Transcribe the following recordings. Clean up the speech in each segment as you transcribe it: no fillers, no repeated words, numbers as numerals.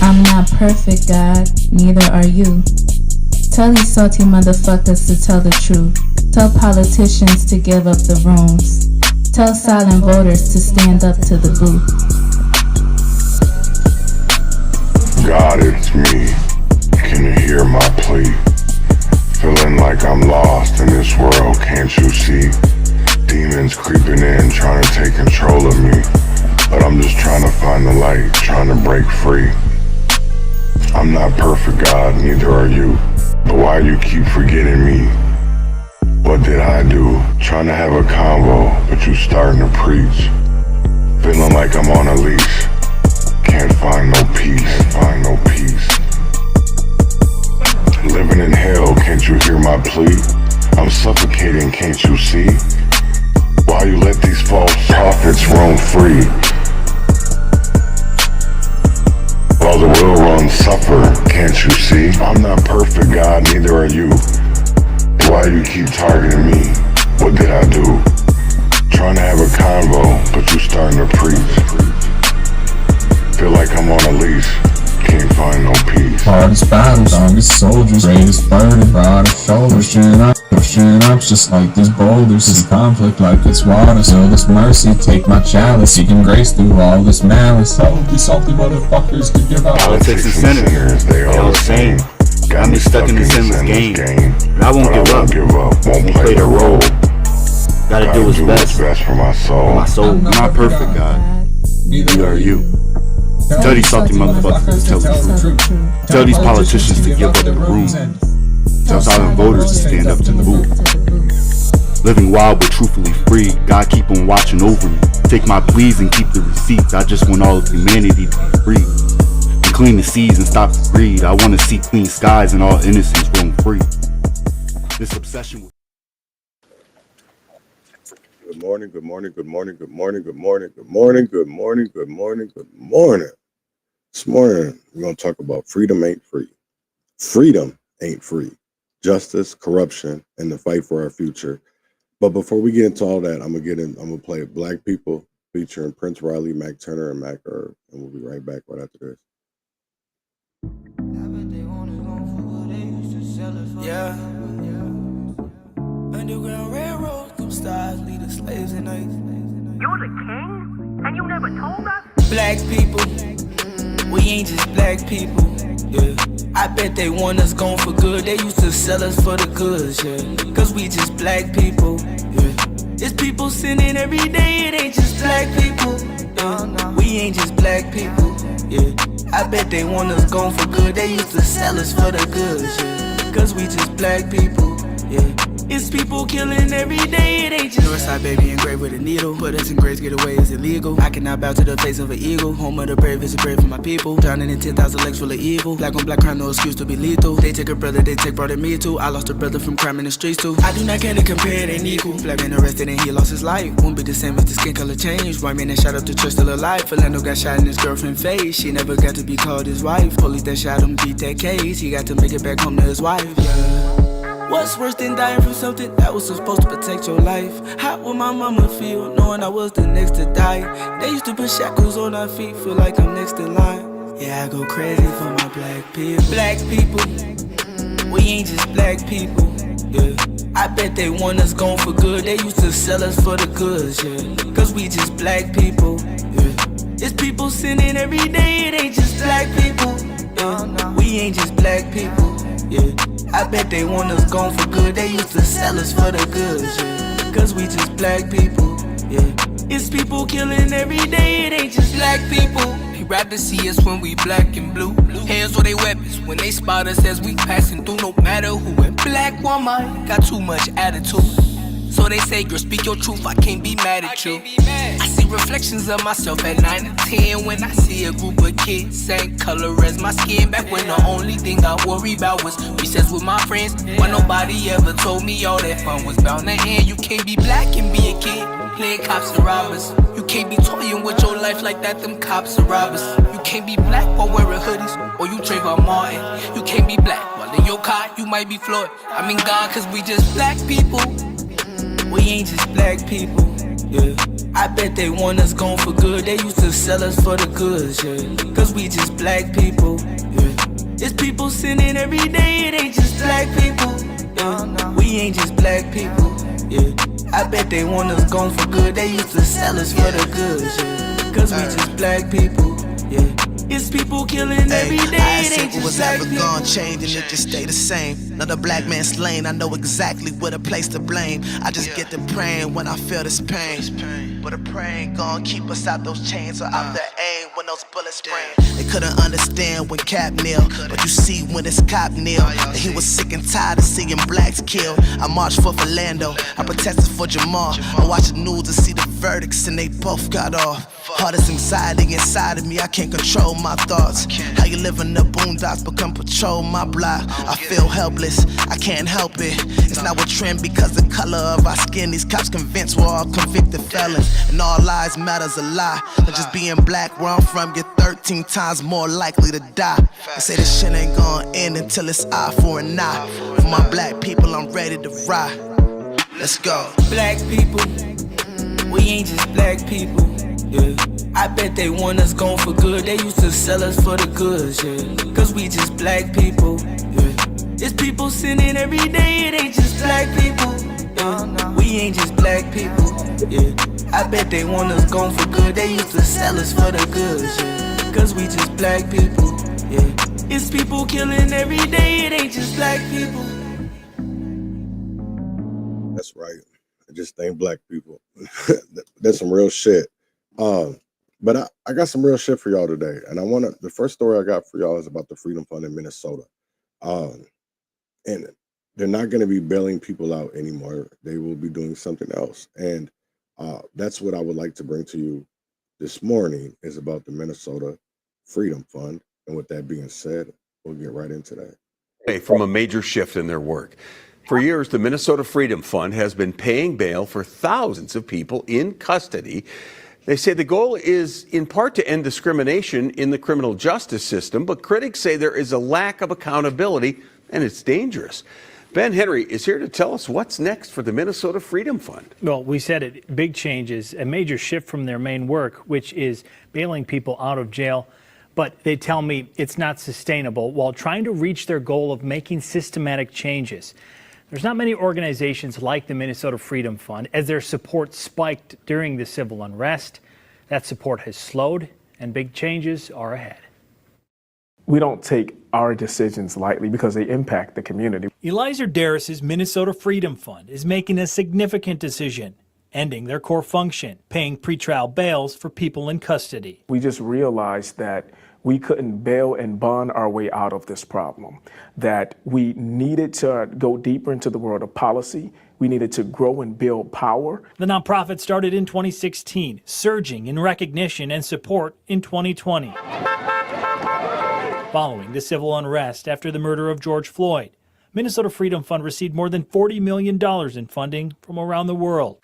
I'm not perfect, God, neither are you. Tell these salty motherfuckers to tell the truth. Tell politicians to give up the rooms. Tell silent voters to stand up to the booth. God, it's me. Can you hear my plea? Feeling like I'm lost in this world, can't you see? Demons creeping in, trying to take control of me. But I'm just trying to find the light, trying to break free. I'm not perfect, God, neither are you. But why you keep forgetting me? What did I do? Trying to have a convo, but you starting to preach. Feeling like I'm on a leash. Can't find no peace, find no peace. Living in hell, can't you hear my plea? I'm suffocating, can't you see? Why you let these false prophets roam free? While the well-run suffer, can't you see? I'm not perfect, God, neither are you. Why you keep targeting me? What did I do? Trying to have a convo, but you starting to preach. Feel like I'm on a leash, can't find no peace. Hardest battles, strongest soldiers, greatest burden, broadest shoulders, pushing up just like these boulders. This conflict like it's water, so this mercy, take my chalice, seeking grace through all this malice. All of these salty motherfuckers could give out. Politics and senators, they all the same. Got me stuck in this endless game. But I won't give up, won't play the role. Gotta do what's best for my soul. I'm not perfect, God, neither are you. Tell these salty motherfuckers to tell the truth. Tell these politicians to give up the room. Tell silent voters to stand up to the booth. Living wild but truthfully free, God keep on watching over me. Take my pleas and keep the receipts. I just want all of humanity to be free. And clean the seas and stop the greed. I want to see clean skies and all innocence roam free. This obsession with Good morning, good morning, good morning, good morning, good morning, good morning, good morning, good morning, good morning. This morning, we're going to talk about freedom ain't free. Freedom ain't free. Justice, corruption, and the fight for our future. But before we get into all that, I'm gonna play Black People featuring Prince Riley, Mac Turner, and Mac Herb, and we'll be right back right after this. Yeah. Underground railroad, them stars lead the slaves at night. You're the king? And you never told us? Black people, we ain't just black people. Yeah. I bet they want us gone for good. They used to sell us for the goods, yeah. Cause we just black people, yeah. It's people sinning every day, it ain't just black people, yeah. We ain't just black people, yeah. I bet they want us gone for good. They used to sell us for the goods, yeah. Cause we just black people, yeah. It's people killing every day, it ain't just Northside baby engraved with a needle. Put us in graves, get away is illegal. I cannot bow to the face of an eagle. Home of the brave is a brave for my people. Drowning in 10,000 lakes full of evil. Black on black crime, no excuse to be lethal. They take a brother, they take brother me too. I lost a brother from crime in the streets too. I do not care to compare, it ain't equal. Black man arrested and he lost his life. Won't be the same if the skin color changed. White man that shot up the church still alive. Philando got shot in his girlfriend face. She never got to be called his wife. Police that shot him beat that case. He got to make it back home to his wife, yeah. What's worse than dying from something that was supposed to protect your life? How would my mama feel knowing I was the next to die? They used to put shackles on our feet, feel like I'm next in line. Yeah, I go crazy for my black people. Black people, we ain't just black people, yeah. I bet they want us gone for good. They used to sell us for the goods, yeah. Cause we just black people, yeah. It's people sinning every day, it ain't just black people, yeah. We ain't just black people, yeah. I bet they want us gone for good. They used to sell us for the goods, yeah. Cause we just black people, yeah. It's people killing every day, it ain't just black people. They rather see us when we black and blue. Hands on their weapons when they spot us as we passing through. No matter who, and black woman got too much attitude. So they say, girl, speak your truth, I can't be mad at you. I see reflections of myself at 9 and 10 when I see a group of kids same color as my skin. Back when the only thing I worry about was recess with my friends. When nobody ever told me all that fun was bound to end. You can't be black and be a kid, playing cops and robbers. You can't be toying with your life like that, them cops and robbers. You can't be black while wearing hoodies, or you Trayvon Martin. You can't be black while in your car, you might be Floyd. I mean God, cause we just black people. We ain't just black people, yeah. I bet they want us gone for good. They used to sell us for the goods, yeah. Cause we just black people, yeah. It's people sinning every day, it ain't just black people, yeah. We ain't just black people, yeah. I bet they want us gone for good. They used to sell us for the goods, yeah. Cause we just black people, yeah. It's people killing every day. I It ain't said was just black ever people. gonna change and it just stay the same. Another black man slain, I know exactly what a place to blame. I just get to praying when I feel this pain. But a prayer ain't gonna keep us out those chains or out the aim when those bullets spraying. They couldn't understand when Cap kneel, but you see when it's Cop kneel. And he was sick and tired of seeing blacks killed. I marched for Philando, I protested for Jamal. I watched the news to see the verdicts and they both got off. Hardest anxiety inside of me, I can't control my thoughts. How you live in the boondocks, but come patrol my block. I feel helpless, I can't help it. It's not a trend because the color of our skin. These cops convinced we're all convicted felons, and all lives matter's a lie. But just being black where I'm from, you're 13 times more likely to die. They say this shit ain't gonna end until it's eye for an eye. For my black people, I'm ready to ride. Let's go. Black people, we ain't just black people, yeah. I bet they want us gone for good. They used to sell us for the goods, yeah. Cause we just black people, yeah. It's people sinning every day, it ain't just black people, yeah. We ain't just black people, yeah. I bet they want us gone for good. They used to sell us for the goods, yeah. Cause we just black people, yeah. It's people killing every day, it ain't just black people. That's right. I just ain't black people. That's some real shit. But I got some real shit for y'all today. And the first story I got for y'all is about the Freedom Fund in Minnesota. And they're not going to be bailing people out anymore. They will be doing something else. And that's what I would like to bring to you this morning, is about the Minnesota Freedom Fund. And with that being said, we'll get right into that. From a major shift in their work. For years, the Minnesota Freedom Fund has been paying bail for thousands of people in custody. They say the goal is in part to end discrimination in the criminal justice system, but critics say there is a lack of accountability and it's dangerous. Ben Henry is here to tell us what's next for the Minnesota Freedom Fund. Well, we said it, big changes, a major shift from their main work, which is bailing people out of jail. But they tell me it's not sustainable while trying to reach their goal of making systematic changes. There's not many organizations like the Minnesota Freedom Fund, as their support spiked during the civil unrest. That support has slowed, and big changes are ahead. We don't take our decisions lightly because they impact the community. Eliza Darris's Minnesota Freedom Fund is making a significant decision, ending their core function, paying pretrial bails for people in custody. We just realized that we couldn't bail and bond our way out of this problem, that we needed to go deeper into the world of policy. We needed to grow and build power. The nonprofit started in 2016, surging in recognition and support in 2020. Following the civil unrest after the murder of George Floyd, Minnesota Freedom Fund received more than $40 million in funding from around the world.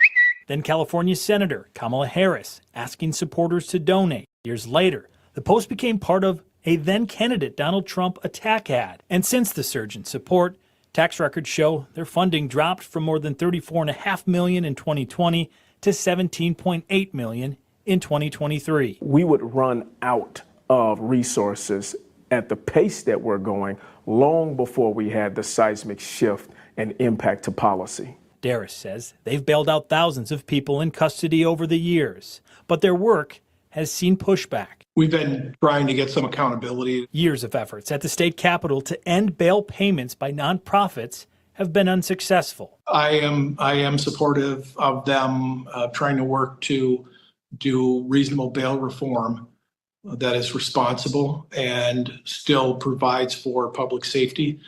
Then California Senator Kamala Harris asking supporters to donate. Years later, the post became part of a then-candidate Donald Trump attack ad. And since the surge in support, tax records show their funding dropped from more than $34.5 million in 2020 to $17.8 million in 2023. We would run out of resources at the pace that we're going long before we had the seismic shift and impact to policy. Darris says they've bailed out thousands of people in custody over the years, but their work has seen pushback. We've been trying to get some accountability. Years of efforts at the state capitol to end bail payments by nonprofits have been unsuccessful. I am supportive of them trying to work to do reasonable bail reform that is responsible and still provides for public safety,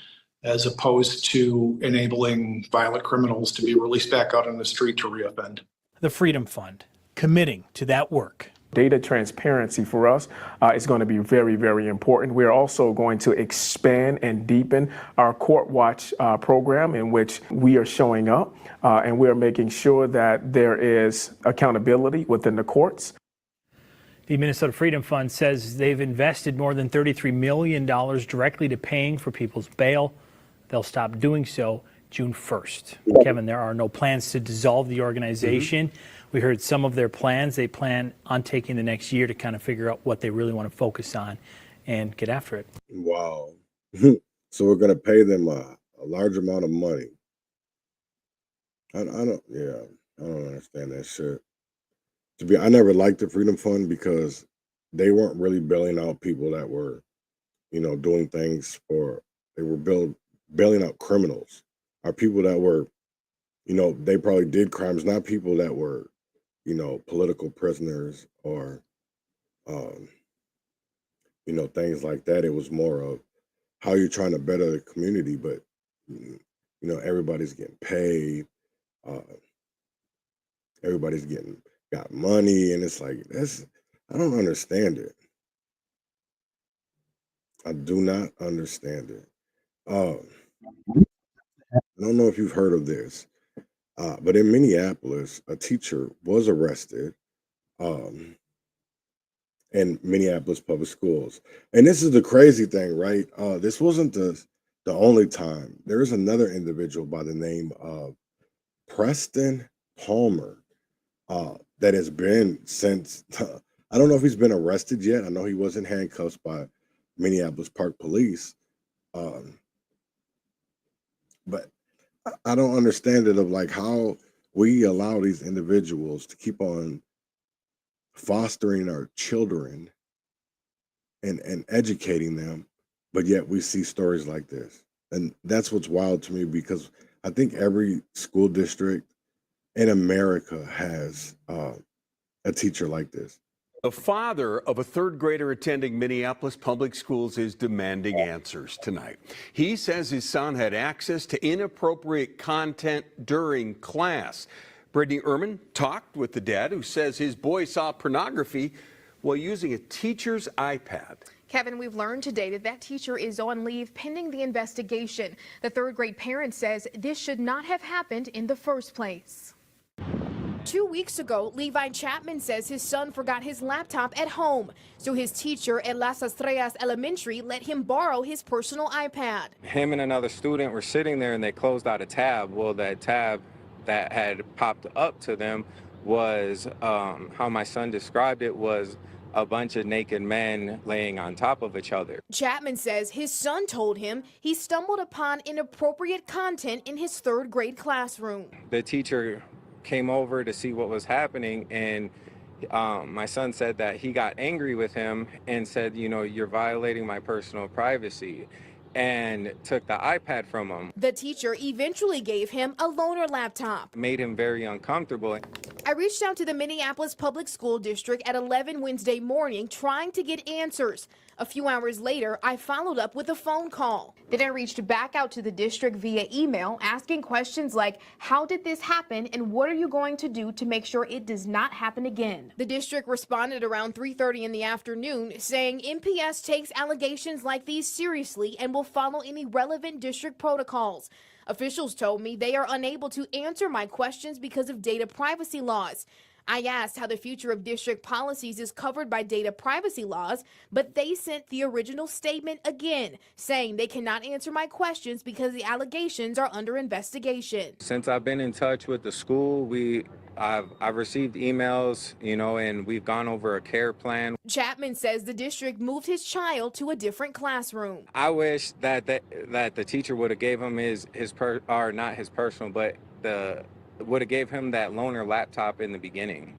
as opposed to enabling violent criminals to be released back out on the street to reoffend. The Freedom Fund committing to that work. Data transparency for us is going to be very, very important. We're also going to expand and deepen our Court Watch program, in which we are showing up and we're making sure that there is accountability within the courts. The Minnesota Freedom Fund says they've invested more than $33 million directly to paying for people's bail. They'll stop doing so June 1st. Kevin, there are no plans to dissolve the organization. We heard some of their plans. They plan on taking the next year to kind of figure out what they really want to focus on and get after it. Wow. So we're going to pay them a large amount of money. I don't understand that shit. I never liked the Freedom Fund because they weren't really bailing out people that were, doing things they were bailing out criminals, or people that were, they probably did crimes, not people that were, political prisoners or, things like that. It was more of how you're trying to better the community, but, everybody's getting paid. Everybody's got money, and it's like, I don't understand it. I do not understand it. I don't know if you've heard of this, but in Minneapolis, a teacher was arrested in Minneapolis public schools. And this is the crazy thing, right? This wasn't the only time. There is another individual by the name of Preston Palmer that has been since, I don't know if he's been arrested yet. I know he was in handcuffs by Minneapolis Park Police. But I don't understand it, of like how we allow these individuals to keep on fostering our children and educating them, but yet we see stories like this. And that's what's wild to me, because I think every school district in America has a teacher like this. The father of a third grader attending Minneapolis public schools is demanding answers tonight. He says his son had access to inappropriate content during class. Brittany Ehrman talked with the dad, who says his boy saw pornography while using a teacher's iPad. Kevin, we've learned today that teacher is on leave pending the investigation. The third grade parent says this should not have happened in the first place. 2 weeks ago, Levi Chapman says his son forgot his laptop at home, so his teacher at Las Estrellas Elementary let him borrow his personal iPad. Him and another student were sitting there and they closed out a tab. Well, that tab that had popped up to them was, how my son described it, was a bunch of naked men laying on top of each other. Chapman says his son told him he stumbled upon inappropriate content in his third grade classroom. The teacher came over to see what was happening, and my son said that he got angry with him and said, you're violating my personal privacy, and took the iPad from him. The teacher eventually gave him a loaner laptop. Made him very uncomfortable. I reached out to the Minneapolis Public School District at 11 Wednesday morning trying to get answers. A few hours later, I followed up with a phone call. Then I reached back out to the district via email, asking questions like, how did this happen and what are you going to do to make sure it does not happen again? The district responded around 3:30 in the afternoon, saying MPS takes allegations like these seriously and will follow any relevant district protocols. Officials told me they are unable to answer my questions because of data privacy laws. I asked how the future of district policies is covered by data privacy laws, but they sent the original statement again, saying they cannot answer my questions because the allegations are under investigation. Since I've been in touch with the school, I've received emails, and we've gone over a care plan. Chapman says the district moved his child to a different classroom. I wish that the teacher would have gave him not his personal, but would have gave him that loaner laptop in the beginning.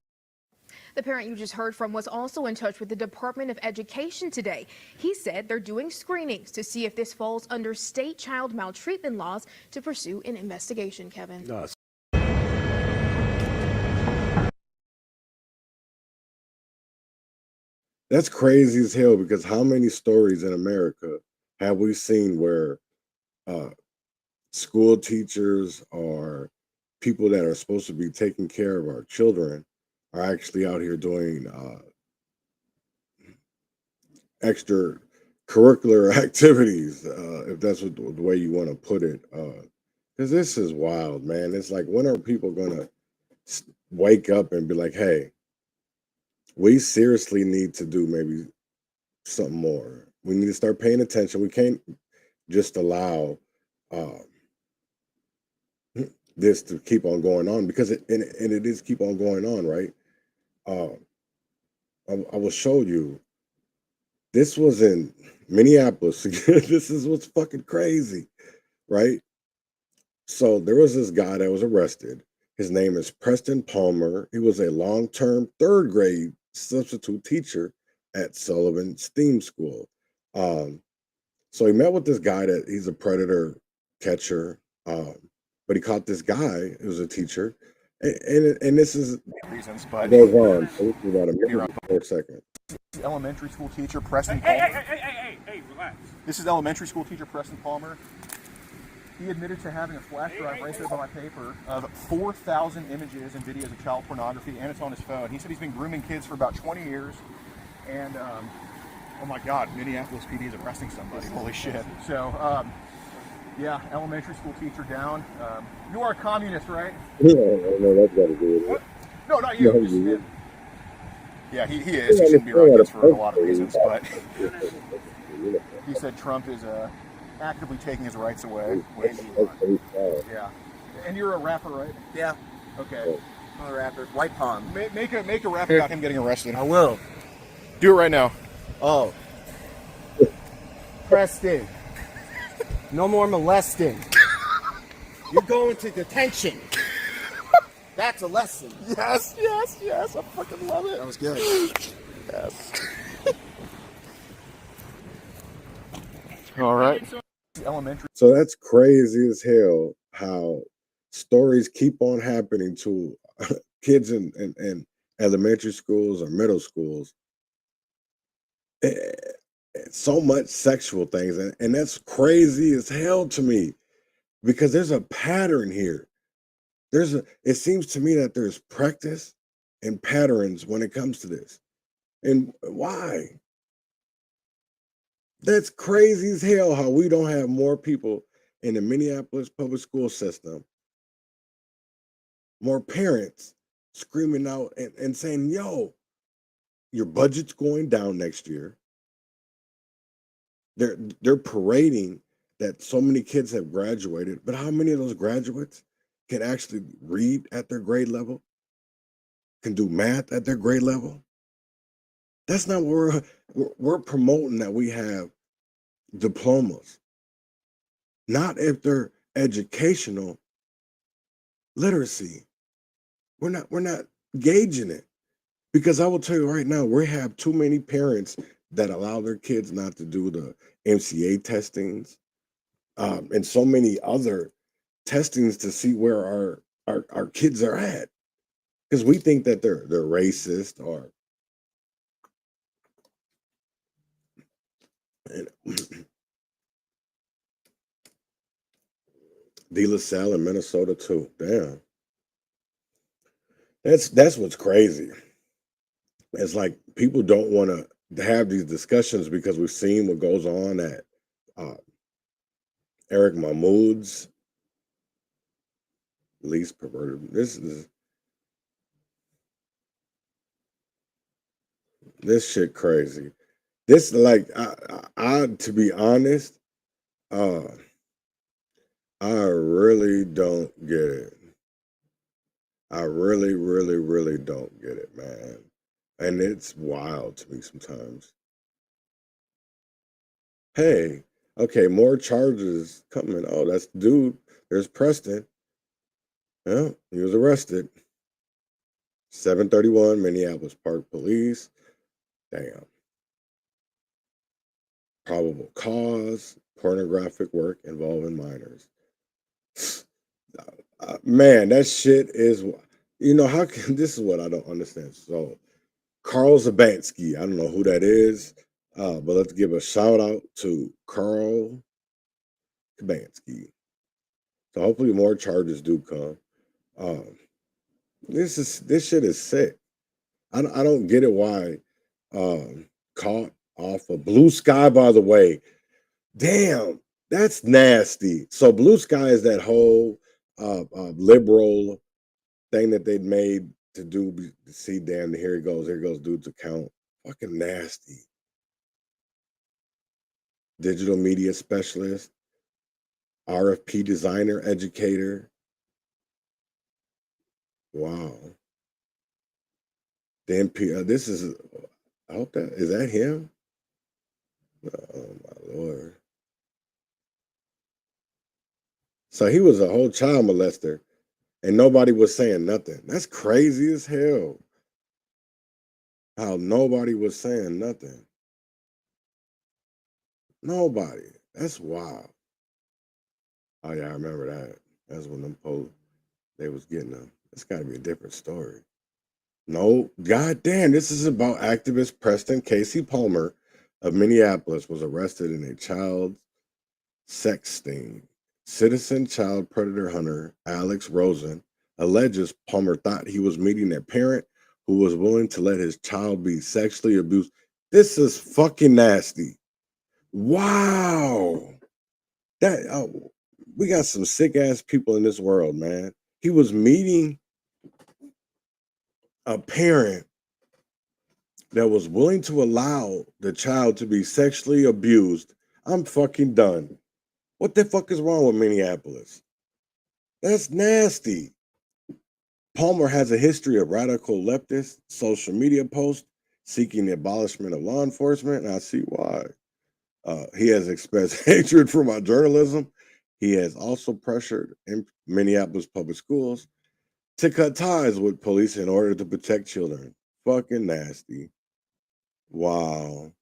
The parent you just heard from was also in touch with the Department of Education today. He said they're doing screenings to see if this falls under state child maltreatment laws to pursue an investigation, Kevin. That's crazy as hell, because how many stories in America have we seen where school teachers or people that are supposed to be taking care of our children are actually out here doing extracurricular activities, if that's the way you want to put it. Because this is wild, man. It's like, when are people going to wake up and be like, hey, we seriously need to do maybe something more. We need to start paying attention. We can't just allow this to keep on going on, because it is keep on going on, right? I will show you. This was in Minneapolis. This is what's fucking crazy, right? So there was this guy that was arrested. His name is Preston Palmer. He was a long-term third grade substitute teacher at Sullivan STEAM School. So he met with this guy that he's a predator catcher, but he caught this guy who's a teacher, and this is reasons, but goes on. So this is about a minute for a second. Elementary school teacher Preston Palmer. Hey, relax. This is elementary school teacher Preston Palmer. He admitted to having a flash drive right there by my paper of 4,000 images and videos of child pornography, and it's on his phone. He said he's been grooming kids for about 20 years, and oh my God, Minneapolis PD is arresting somebody. Holy shit. So, yeah, elementary school teacher down. You are a communist, right? Yeah, no, that's got to do with it. No, not you. Just him. Yeah, he is. He shouldn't be running this for a lot of reasons, but he said Trump is actively taking his rights away. Yeah. And you're a rapper, right? Yeah. Okay. I'm a rapper. White Palm. Make a rap about him getting arrested. I will. Do it right now. Oh. Preston. No more molesting. You're going to detention. That's a lesson. Yes, yes, yes. I fucking love it. That was good. Yes. All right. Elementary. So that's crazy as hell how stories keep on happening to kids in elementary schools or middle schools. So much sexual things, and that's crazy as hell to me, because there's a pattern here. It seems to me that there's practice and patterns when it comes to this. And why? That's crazy as hell how we don't have more people in the Minneapolis public school system, more parents screaming out and saying, yo, your budget's going down next year. They're parading that so many kids have graduated, but how many of those graduates can actually read at their grade level, can do math at their grade level? That's not what we're promoting, that we have diplomas, not if they're educational literacy. We're not gauging it, because I will tell you right now, we have too many parents that allow their kids not to do the MCA testings, and so many other testings to see where our kids are at, because we think that they're racist or De La Salle in Minnesota too. Damn. That's what's crazy. It's like people don't want to have these discussions because we've seen what goes on at Eric Mahmoud's least perverted. This shit crazy. This, like, I to be honest, I really don't get it. I really, really, really don't get it, man. And it's wild to me sometimes. Hey, okay, more charges coming. Oh, that's the dude. There's Preston. Yeah, he was arrested. 731 Minneapolis Park Police. Damn. Probable cause, pornographic work involving minors. Man, that shit is, how can, this is what I don't understand. So, Carl Zabansky, I don't know who that is, but let's give a shout out to Carl Zabansky. So hopefully more charges do come. This shit is sick. I don't get it why caught off of Blue Sky, by the way. Damn, that's nasty. So Blue Sky is that whole liberal thing that they'd made to do, see, damn, here goes dude's account. Fucking nasty. Digital media specialist, RFP designer, educator, Wow. The MP, this is, I hope that, is that him? Oh my Lord. So he was a whole child molester and nobody was saying nothing. That's crazy as hell. How nobody was saying nothing. Nobody. That's wild. Oh yeah, I remember that. That's when them posts, they was getting them. It's gotta be a different story. No, goddamn, this is about activist Preston Casey Palmer of Minneapolis was arrested in a child sex sting. Citizen child predator hunter Alex Rosen alleges Palmer thought he was meeting a parent who was willing to let his child be sexually abused. This is fucking nasty. Wow. We got some sick ass people in this world, man. He was meeting a parent that was willing to allow the child to be sexually abused. I'm fucking done. What the fuck is wrong with Minneapolis? That's nasty. Palmer has a history of radical leftist social media posts seeking the abolishment of law enforcement, and I see why. He has expressed hatred for my journalism. He has also pressured in Minneapolis public schools to cut ties with police in order to protect children. Fucking nasty. Wow.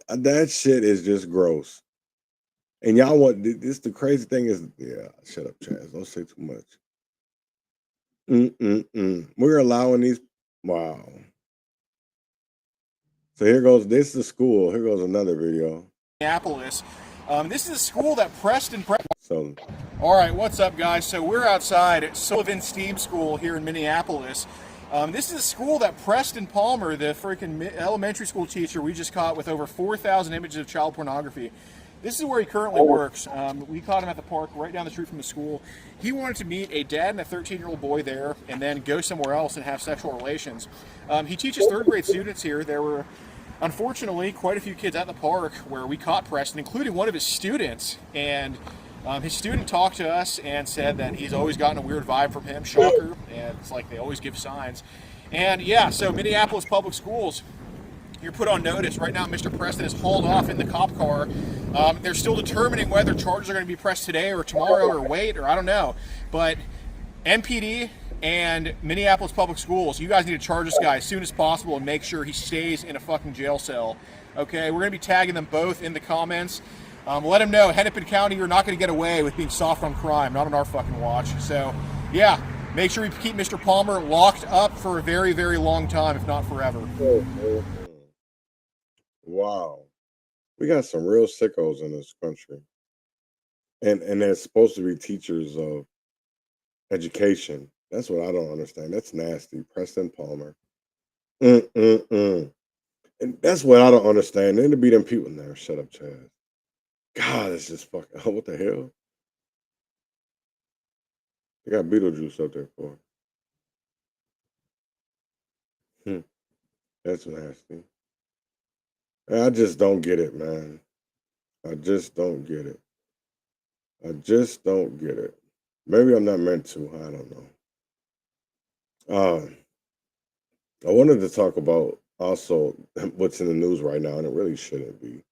That shit is just gross. And y'all want this, the crazy thing is, yeah, shut up, Chaz. Don't say too much. We're allowing these, wow. So here goes, this is the school. Here goes another video. Minneapolis. This is a school that Preston. So, all right, what's up, guys? So we're outside at Sullivan Steam School here in Minneapolis. This is a school that Preston Palmer, the freaking elementary school teacher we just caught with over 4,000 images of child pornography. This is where he currently works. We caught him at the park right down the street from the school. He wanted to meet a dad and a 13-year-old boy there and then go somewhere else and have sexual relations. He teaches third grade students here. There were, unfortunately, quite a few kids at the park where we caught Preston, including one of his students. And his student talked to us and said that he's always gotten a weird vibe from him. Shocker. And it's like they always give signs. And yeah, so Minneapolis Public Schools, you're put on notice. Right now, Mr. Preston is hauled off in the cop car. They're still determining whether charges are going to be pressed today or tomorrow or wait, or I don't know. But MPD and Minneapolis Public Schools, you guys need to charge this guy as soon as possible and make sure he stays in a fucking jail cell. Okay, we're going to be tagging them both in the comments. Let them know, Hennepin County, you're not going to get away with being soft on crime, not on our fucking watch. So, yeah, make sure we keep Mr. Palmer locked up for a very, very long time, if not forever. Wow. We got some real sickos in this country. And they're supposed to be teachers of education. That's what I don't understand. That's nasty. Preston Palmer. And that's what I don't understand. Then to be them people in there. Shut up, Chad. God, it's just fucking, oh, what the hell? They got Beetlejuice up there for. That's nasty. I just don't get it, man. I just don't get it. I just don't get it. Maybe I'm not meant to. I don't know. I wanted to talk about also what's in the news right now, and it really shouldn't be.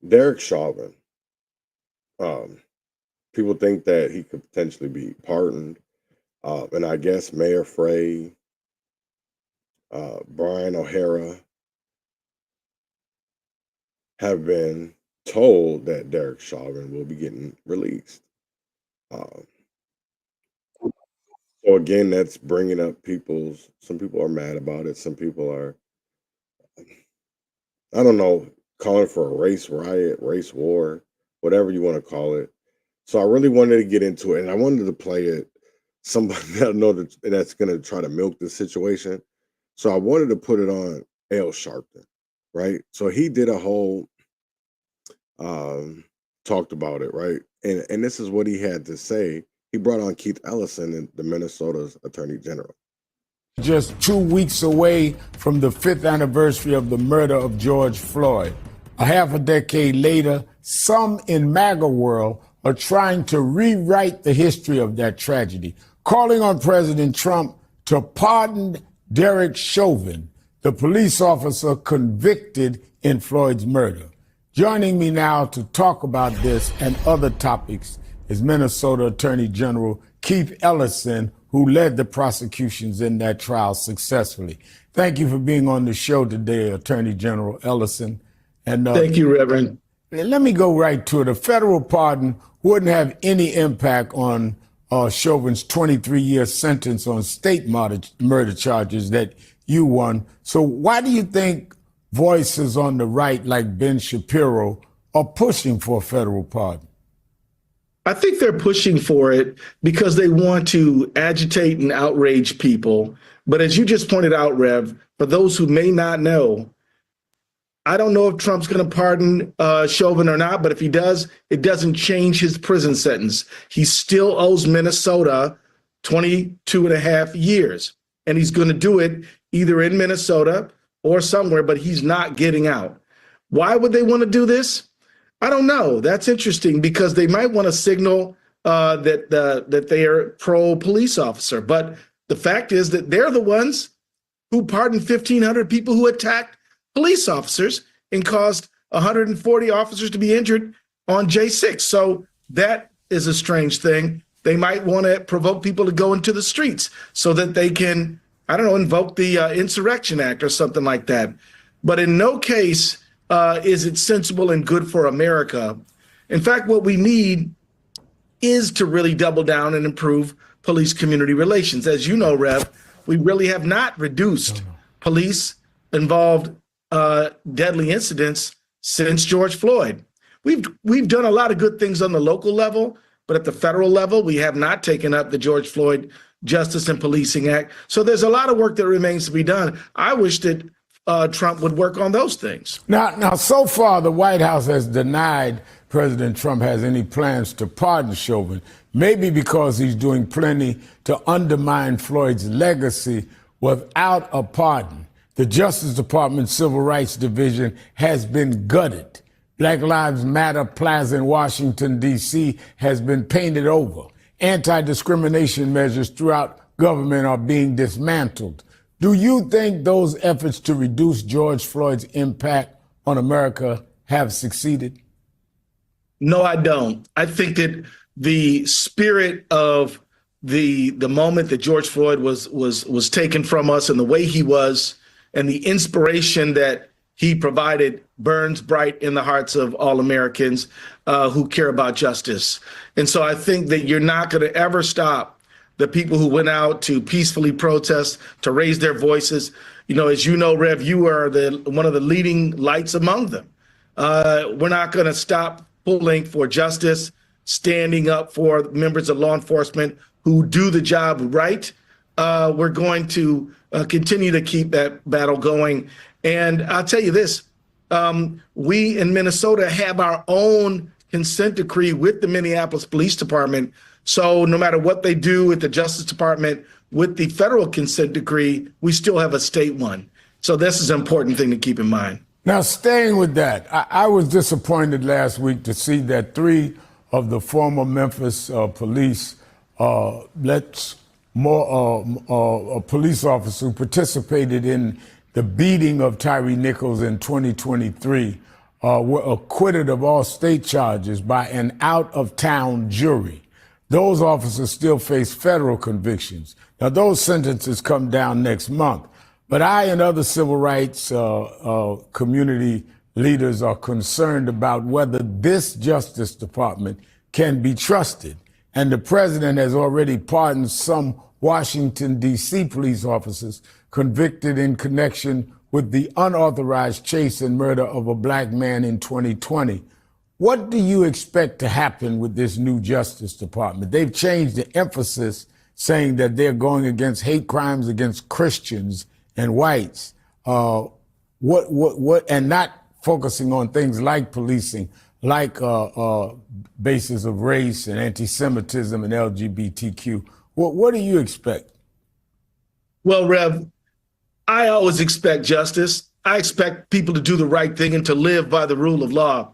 Derek Chauvin. People think that he could potentially be pardoned. And I guess Mayor Frey, Brian O'Hara, have been told that Derek Chauvin will be getting released. So again, that's bringing up some people are mad about it. Some people are, I don't know, calling for a race riot, race war, whatever you want to call it. So I really wanted to get into it, and I wanted to play it somebody that I know that's going to try to milk this situation. So I wanted to put it on Al Sharpton, right? So he did a whole talked about it, right? And this is what he had to say. He brought on Keith Ellison, the Minnesota's Attorney General. Just 2 weeks away from the 5th anniversary of the murder of George Floyd. A half a decade later, some in MAGA world are trying to rewrite the history of that tragedy. calling on President Trump to pardon Derek Chauvin, the police officer convicted in Floyd's murder. Joining me now to talk about this and other topics is Minnesota Attorney General Keith Ellison, who led the prosecutions in that trial successfully. Thank you for being on the show today, Attorney General Ellison. And thank you, Reverend. Let me go right to it. A federal pardon wouldn't have any impact on Chauvin's 23-year sentence on state murder charges that you won. So why do you think voices on the right, like Ben Shapiro, are pushing for a federal pardon? I think they're pushing for it because they want to agitate and outrage people. But as you just pointed out, Rev, for those who may not know, I don't know if Trump's going to pardon Chauvin or not, but if he does, it doesn't change his prison sentence. He still owes Minnesota 22 and a half years, and he's going to do it either in Minnesota or somewhere, but he's not getting out. Why would they want to do this? I don't know. That's interesting because they might want to signal that they are pro-police officer. But the fact is that they're the ones who pardoned 1,500 people who attacked police officers and caused 140 officers to be injured on J6. So that is a strange thing. They might want to provoke people to go into the streets so that they can, I don't know, invoke the Insurrection Act or something like that. But in no case is it sensible and good for America. In fact, what we need is to really double down and improve police-community relations. As you know, Rev, we really have not reduced police-involved deadly incidents since George Floyd. We've done a lot of good things on the local level, but at the federal level, we have not taken up the George Floyd Justice and Policing Act. So there's a lot of work that remains to be done. I wish that Trump would work on those things. Now, so far, the White House has denied President Trump has any plans to pardon Chauvin, maybe because he's doing plenty to undermine Floyd's legacy without a pardon. The Justice Department Civil Rights Division has been gutted. Black Lives Matter Plaza in Washington, D.C. has been painted over. Anti-discrimination measures throughout government are being dismantled. Do you think those efforts to reduce George Floyd's impact on America have succeeded? No, I don't. I think that the spirit of the moment that George Floyd was taken from us and the way he was and the inspiration that he provided burns bright in the hearts of all Americans who care about justice. And so I think that you're not going to ever stop the people who went out to peacefully protest, to raise their voices. You know, as you know, Rev, you are one of the leading lights among them. We're not going to stop pulling for justice, standing up for members of law enforcement who do the job right. We're going to continue to keep that battle going. And I'll tell you this, we in Minnesota have our own consent decree with the Minneapolis Police Department. So no matter what they do at the Justice Department with the federal consent decree, we still have a state one. So this is an important thing to keep in mind. Now, staying with that, I was disappointed last week to see that 3 of the former Memphis police police officers who participated in the beating of Tyree Nichols in 2023 were acquitted of all state charges by an out-of-town jury. Those officers still face federal convictions. Now, those sentences come down next month. But I and other civil rights community leaders are concerned about whether this Justice Department can be trusted. And the president has already pardoned some Washington, D.C. police officers convicted in connection with the unauthorized chase and murder of a black man in 2020. What do you expect to happen with this new Justice Department? They've changed the emphasis, saying that they're going against hate crimes against Christians and whites. And not focusing on things like policing, like basis of race and anti-Semitism and LGBTQ. What do you expect? Well, Rev, I always expect justice. I expect people to do the right thing and to live by the rule of law.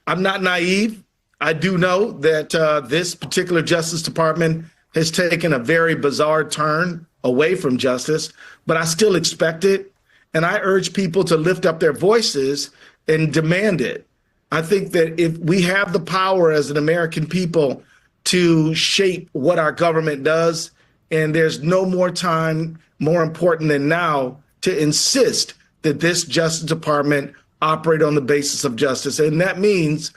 I'm not naive. I do know that this particular Justice Department has taken a very bizarre turn away from justice, but I still expect it. And I urge people to lift up their voices and demand it. I think that if we have the power as an American people to shape what our government does, and there's no more time more important than now to insist that this Justice Department operate on the basis of justice. And that means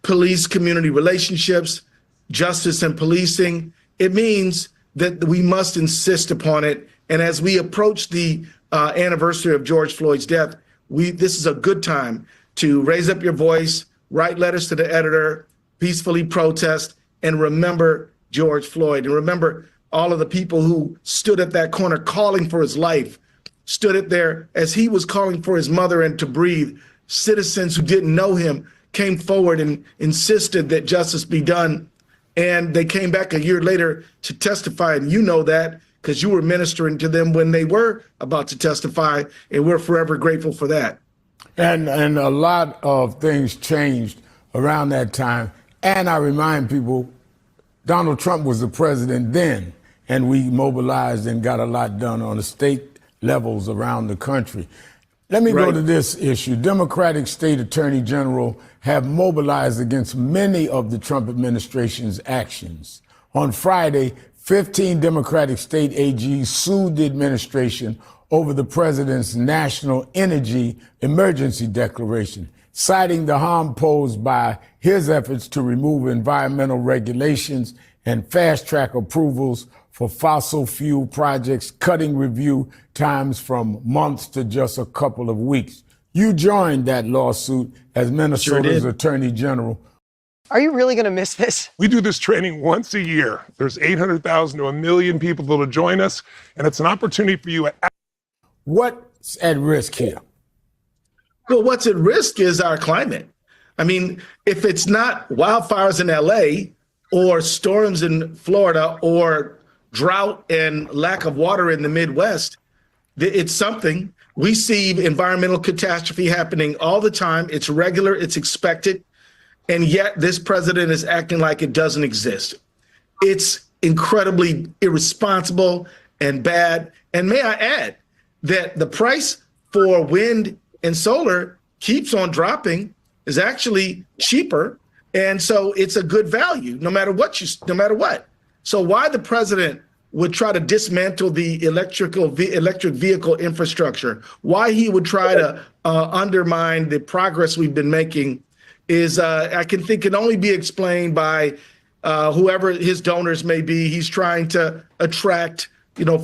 police community relationships, justice and policing. It means that we must insist upon it. And as we approach the anniversary of George Floyd's death, this is a good time to raise up your voice, write letters to the editor, peacefully protest, and remember George Floyd. And remember all of the people who stood at that corner calling for his life, stood it there as he was calling for his mother and to breathe. Citizens who didn't know him came forward and insisted that justice be done. And they came back a year later to testify. And you know that because you were ministering to them when they were about to testify. And we're forever grateful for that. And a lot of things changed around that time. And I remind people, Donald Trump was the president then, and we mobilized and got a lot done on the state levels around the country. Let me go to this issue. Democratic state attorney general have mobilized against many of the Trump administration's actions. On Friday, 15 Democratic state AGs sued the administration over the president's national energy emergency declaration, citing the harm posed by his efforts to remove environmental regulations and fast-track approvals for fossil fuel projects, cutting review times from months to just a couple of weeks. You joined that lawsuit as Minnesota's Attorney General. Are you really going to miss this? We do this training once a year. There's 800,000 to 1 million people that'll join us, and it's an opportunity for you. What's at risk here? Well, what's at risk is our climate. I mean, if it's not wildfires in LA or storms in Florida or drought and lack of water in the Midwest, it's something. We see environmental catastrophe happening all the time. It's regular, it's expected. And yet this president is acting like it doesn't exist. It's incredibly irresponsible and bad. And may I add that the price for wind and solar keeps on dropping, is actually cheaper. And so it's a good value no matter what. So why the president would try to dismantle the electric vehicle infrastructure, why he would try to undermine the progress we've been making is, I can think, can only be explained by whoever his donors may be. He's trying to attract,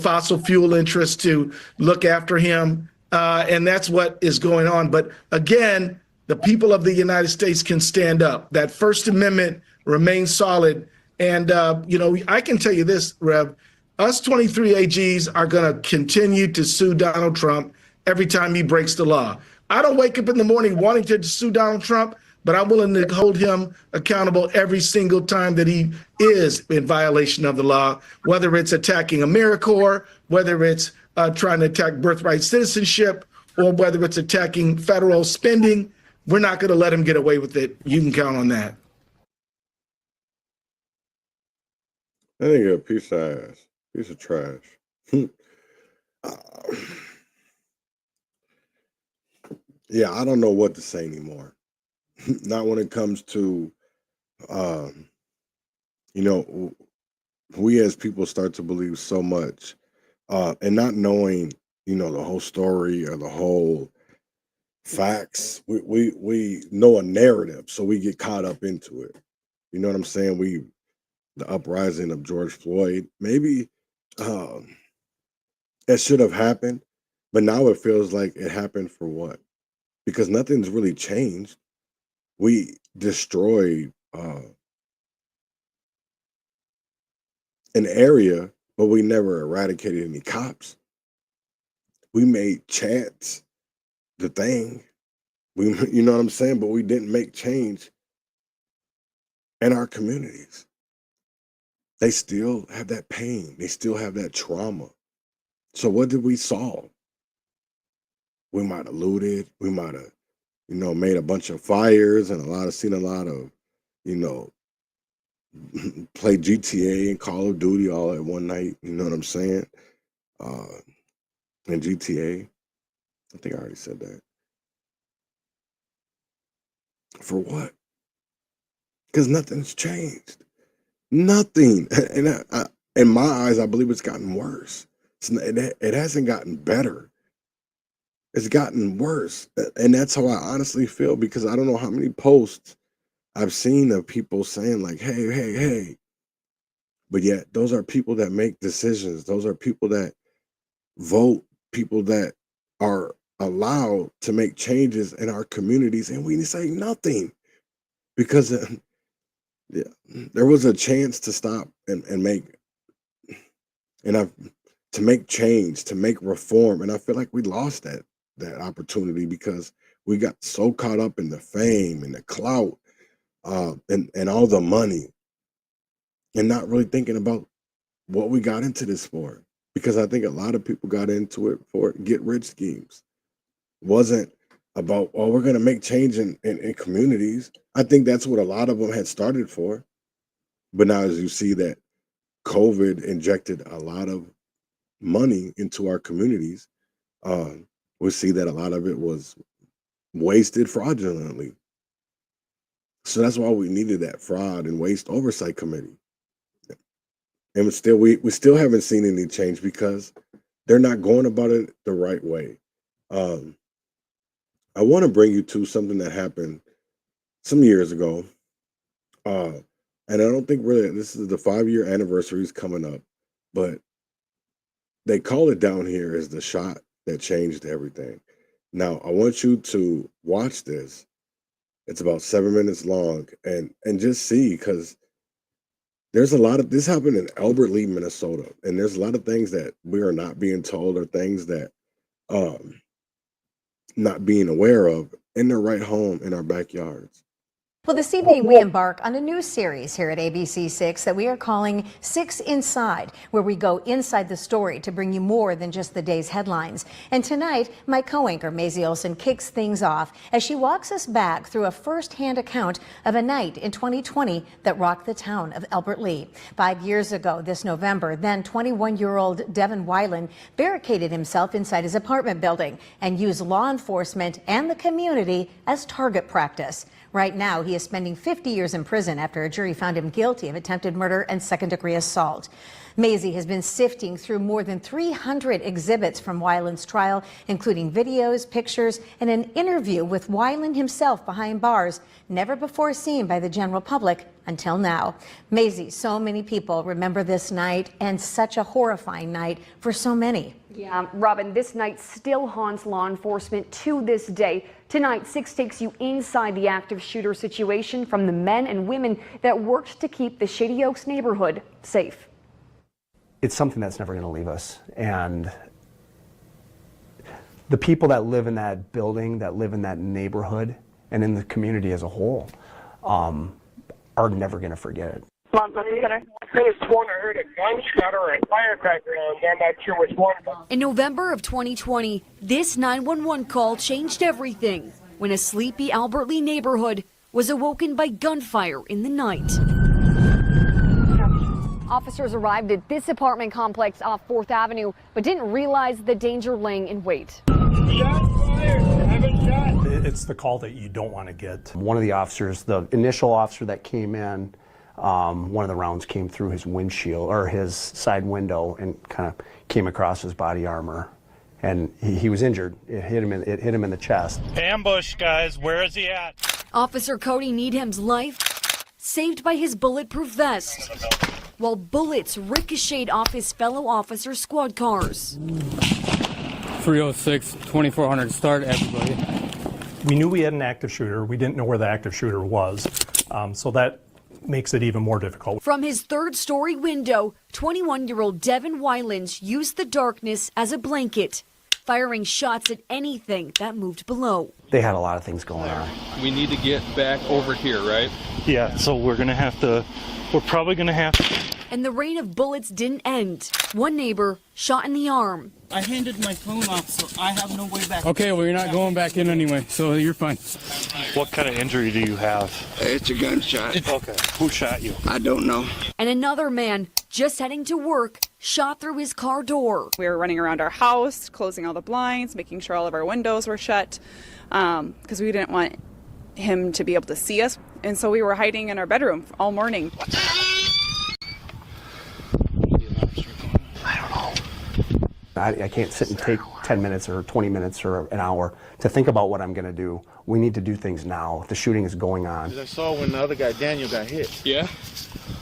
fossil fuel interests to look after him. And that's what is going on. But again, the people of the United States can stand up. That First Amendment remains solid. And, I can tell you this, Rev, us 23 AGs are going to continue to sue Donald Trump every time he breaks the law. I don't wake up in the morning wanting to sue Donald Trump, but I'm willing to hold him accountable every single time that he is in violation of the law, whether it's attacking AmeriCorps, whether it's trying to attack birthright citizenship, or whether it's attacking federal spending. We're not going to let him get away with it. You can count on that. I think you're a piece of ass, piece of trash. Yeah, I don't know what to say anymore. Not when it comes to, we as people start to believe so much and not knowing, the whole story or the whole facts. We know a narrative, so we get caught up into it. You know what I'm saying? The uprising of George Floyd, maybe it should have happened, but now it feels like it happened for what? Because nothing's really changed. We destroyed an area, but we never eradicated any cops. We made chants the thing. You know what I'm saying? But we didn't make change in our communities. They still have that pain. They still have that trauma. So what did we solve? We might have looted. We might have, made a bunch of fires and seen a lot of, play GTA and Call of Duty all at one night. You know what I'm saying? And GTA. I think I already said that. For what? Because nothing's changed. Nothing. And in my eyes, I believe it's gotten worse. It hasn't gotten better. It's gotten worse. And that's how I honestly feel, because I don't know how many posts I've seen of people saying like, hey. But yet those are people that make decisions. Those are people that vote, people that are allowed to make changes in our communities, and we say nothing. Because there was a chance to stop and make change, to make reform. And I feel like we lost that opportunity because we got so caught up in the fame and the clout and all the money, and not really thinking about what we got into this for. Because I think a lot of people got into it for get-rich schemes. Wasn't about, oh, we're going to make change in communities. I think that's what a lot of them had started for. But now, as you see that COVID injected a lot of money into our communities, we see that a lot of it was wasted fraudulently. So that's why we needed that fraud and waste oversight committee. And we still haven't seen any change because they're not going about it the right way. I want to bring you to something that happened some years ago. And I don't think really this is the 5-year anniversary is coming up, but they call it down here as the shot that changed everything. Now, I want you to watch this. It's about 7 minutes long, and just see, because there's a lot of this happened in Albert Lea, Minnesota, and there's a lot of things that we are not being told, or things that not being aware of, and they're right home in our backyards. Well, this evening we embark on a new series here at ABC 6 that we are calling 6 Inside, where we go inside the story to bring you more than just the day's headlines. And tonight, my co-anchor Maisie Olson kicks things off as she walks us back through a first-hand account of a night in 2020 that rocked the town of Albert Lea. 5 years ago this November, then 21-year-old Devin Weiland barricaded himself inside his apartment building and used law enforcement and the community as target practice. Right now, he is spending 50 years in prison after a jury found him guilty of attempted murder and second-degree assault. Maisie has been sifting through more than 300 exhibits from Weiland's trial, including videos, pictures, and an interview with Weiland himself behind bars, never before seen by the general public until now. Maisie, so many people remember this night, and such a horrifying night for so many. Yeah, Robin, this night still haunts law enforcement to this day. Tonight, 6 takes you inside the active shooter situation from the men and women that worked to keep the Shady Oaks neighborhood safe. It's something that's never going to leave us. And the people that live in that building, that live in that neighborhood, and in the community as a whole, are never going to forget it. I could have sworn I heard a gunshot or a firecracker, and I'm not sure which one. In November of 2020, this 911 call changed everything when a sleepy Albert Lea neighborhood was awoken by gunfire in the night. Officers arrived at this apartment complex off 4th Avenue, but didn't realize the danger laying in wait. It's the call that you don't want to get. One of the officers, the initial officer that came in, one of the rounds came through his windshield or his side window and kind of came across his body armor, and he was injured. It hit him in the chest. Ambush, guys. Where is he at? Officer Cody Needham's life saved by his bulletproof vest, while bullets ricocheted off his fellow officers' squad cars. 306, 2400, start everybody. We knew we had an active shooter. We didn't know where the active shooter was, so that makes it even more difficult. From his 3rd-story window, 21-year-old Devin Weiland used the darkness as a blanket, firing shots at anything that moved below. They had a lot of things going on. We need to get back over here, right? Yeah, so we're probably gonna have to And the rain of bullets didn't end. One neighbor shot in the arm. I handed my phone off, so I have no way back. Okay, well, you're not going back in anyway, so you're fine. What kind of injury do you have? It's a gunshot. Okay. Who shot you? I don't know. And another man, just heading to work, shot through his car door. We were running around our house, closing all the blinds, making sure all of our windows were shut, because we didn't want him to be able to see us. And so we were hiding in our bedroom all morning. I can't sit and take 10 minutes or 20 minutes or an hour to think about what I'm going to do. We need to do things now. The shooting is going on. I saw when the other guy, Daniel, got hit. Yeah?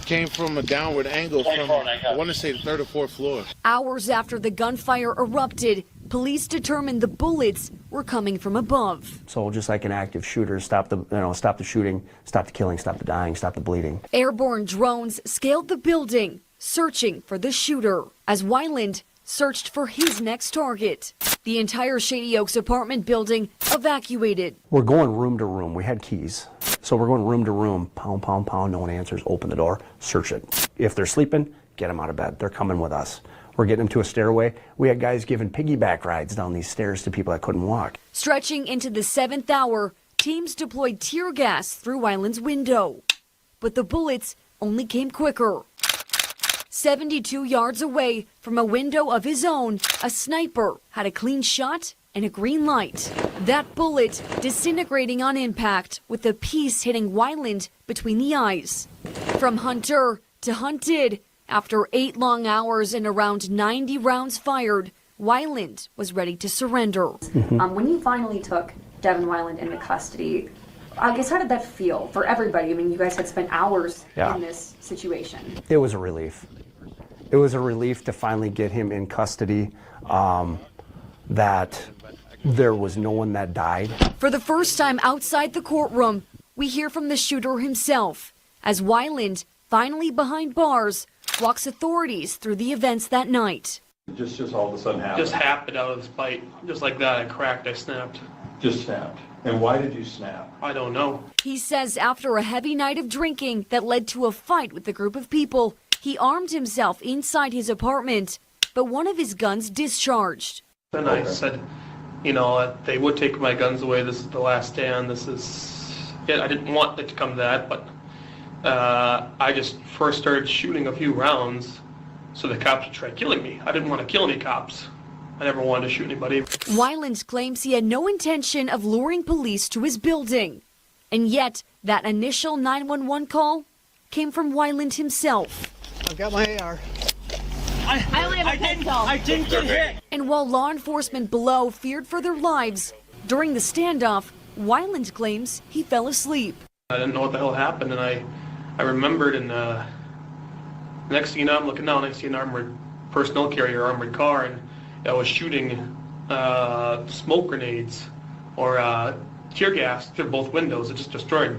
Came from a downward angle from, I want to say, the 3rd or 4th floor. Hours after the gunfire erupted, police determined the bullets were coming from above. So just like an active shooter, stop the shooting, stop the killing, stop the dying, stop the bleeding. Airborne drones scaled the building, searching for the shooter, as Weiland searched for his next target. The entire Shady Oaks apartment building evacuated. We're going room to room. We had keys. So we're going room to room, pound, pound, pound, no one answers, open the door, search it. If they're sleeping, get them out of bed. They're coming with us. We're getting them to a stairway. We had guys giving piggyback rides down these stairs to people that couldn't walk. Stretching into the 7th hour, teams deployed tear gas through Weiland's window. But the bullets only came quicker. 72 yards away from a window of his own, a sniper had a clean shot and a green light. That bullet disintegrating on impact, with the piece hitting Weiland between the eyes. From hunter to hunted, after 8 long hours and around 90 rounds fired, Weiland was ready to surrender. When you finally took Devin Weiland into custody, I guess how did that feel for everybody? I mean, you guys had spent hours in this situation. It was a relief. It was a relief to finally get him in custody, that there was no one that died. For the first time outside the courtroom, we hear from the shooter himself, as Weiland, finally behind bars, walks authorities through the events that night. Just all of a sudden happened? Just happened out of this fight. Just like that, I cracked, I snapped. Just snapped. And why did you snap? I don't know. He says after a heavy night of drinking that led to a fight with a group of people, he armed himself inside his apartment, but one of his guns discharged. Then I said, you know, they would take my guns away. This is the last stand. This is, yeah, I didn't want it to come to that, but I just first started shooting a few rounds so the cops would try killing me. I didn't want to kill any cops. I never wanted to shoot anybody. Weiland claims he had no intention of luring police to his building. And yet, that initial 911 call came from Weiland himself. I've got my AR. I only have a pencil. I didn't get hit. And while law enforcement below feared for their lives, during the standoff, Weiland claims he fell asleep. I didn't know what the hell happened, and I remembered, and next thing you know, I'm looking down, I see an armored personnel carrier, armored car, and I was shooting smoke grenades or tear gas through both windows. It just destroyed.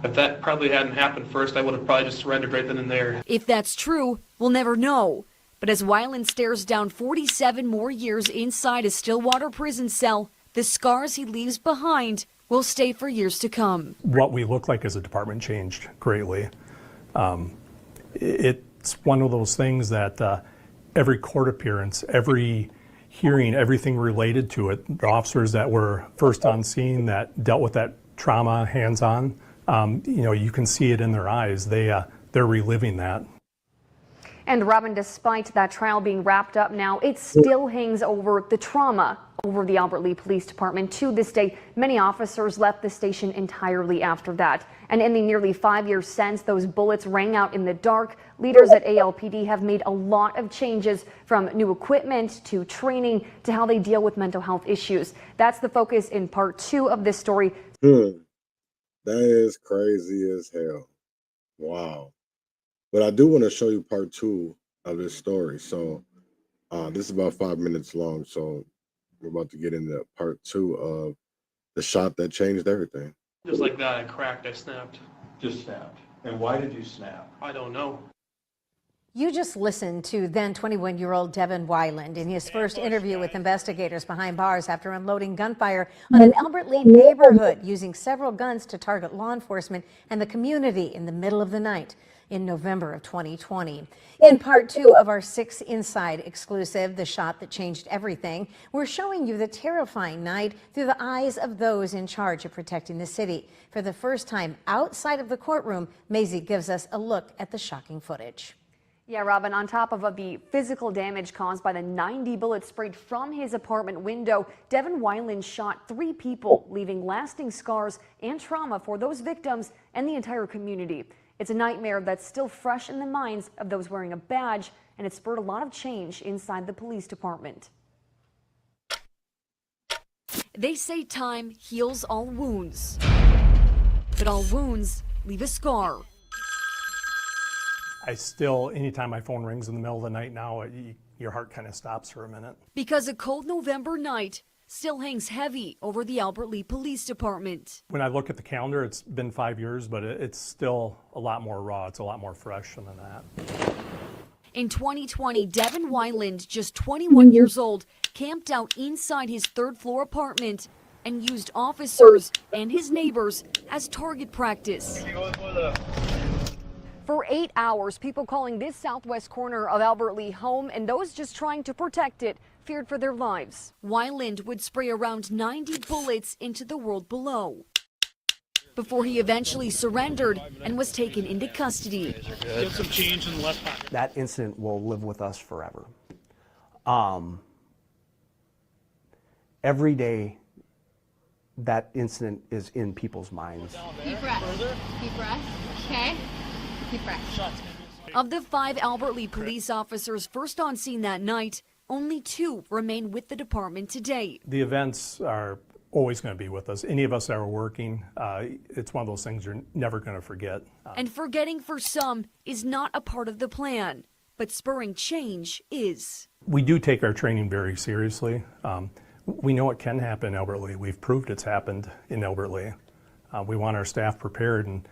If that probably hadn't happened first, I would have probably just surrendered right then and there. If that's true, we'll never know. But as Weiland stares down 47 more years inside a Stillwater prison cell, the scars he leaves behind will stay for years to come. What we look like as a department changed greatly. It's one of those things that every court appearance, every hearing, everything related to it, the officers that were first on scene that dealt with that trauma hands-on, you can see it in their eyes. They're reliving that. And Robin, despite that trial being wrapped up now, it still hangs over the trauma over the Albert Lea Police Department to this day. Many officers left the station entirely after that. And in the nearly 5 years since those bullets rang out in the dark, leaders at ALPD have made a lot of changes, from new equipment to training to how they deal with mental health issues. That's the focus in part 2 of this story. That is crazy as hell. Wow. But I do want to show you part 2 of this story. So this is about 5 minutes long. So we're about to get into part 2 of the shot that changed everything. Just like that, I cracked, I snapped. Just snapped. And why did you snap? I don't know. You just listened to then 21-year-old Devin Weiland in his first interview with investigators behind bars after unloading gunfire on an Albert Lea neighborhood, using several guns to target law enforcement and the community in the middle of the night. in November of 2020. In part 2 of our 6 Inside exclusive, The Shot That Changed Everything, we're showing you the terrifying night through the eyes of those in charge of protecting the city. For the first time outside of the courtroom, Maisie gives us a look at the shocking footage. Yeah, Robin, on top of the physical damage caused by the 90 bullets sprayed from his apartment window, Devin Weiland shot 3 people, leaving lasting scars and trauma for those victims and the entire community. It's a nightmare that's still fresh in the minds of those wearing a badge, and it spurred a lot of change inside the police department. They say time heals all wounds, but all wounds leave a scar. I still, anytime my phone rings in the middle of the night now, your heart kind of stops for a minute. Because a cold November night still hangs heavy over the Albert Lea Police Department. When I look at the calendar, it's been 5 years, but it's still a lot more raw. It's a lot more fresh than that. In 2020, Devin Weiland, just 21 years old, camped out inside his 3rd-floor apartment and used officers and his neighbors as target practice. For 8 hours, people calling this southwest corner of Albert Lea home, and those just trying to protect it feared for their lives. Weiland would spray around 90 bullets into the world below before he eventually surrendered and was taken into custody. Get some change in the left pocket. That incident will live with us forever. Every day that incident is in people's minds. Deep breath. Deep breath. Okay. Deep breath. Of the 5 Albert Lea police officers first on scene that night, only 2 remain with the department today. The events are always going to be with us. Any of us that are working, it's one of those things you're never going to forget. And forgetting for some is not a part of the plan, but spurring change is. We do take our training very seriously. We know it can happen in Albert Lea. We've proved it's happened in Albert Lea. We want our staff prepared and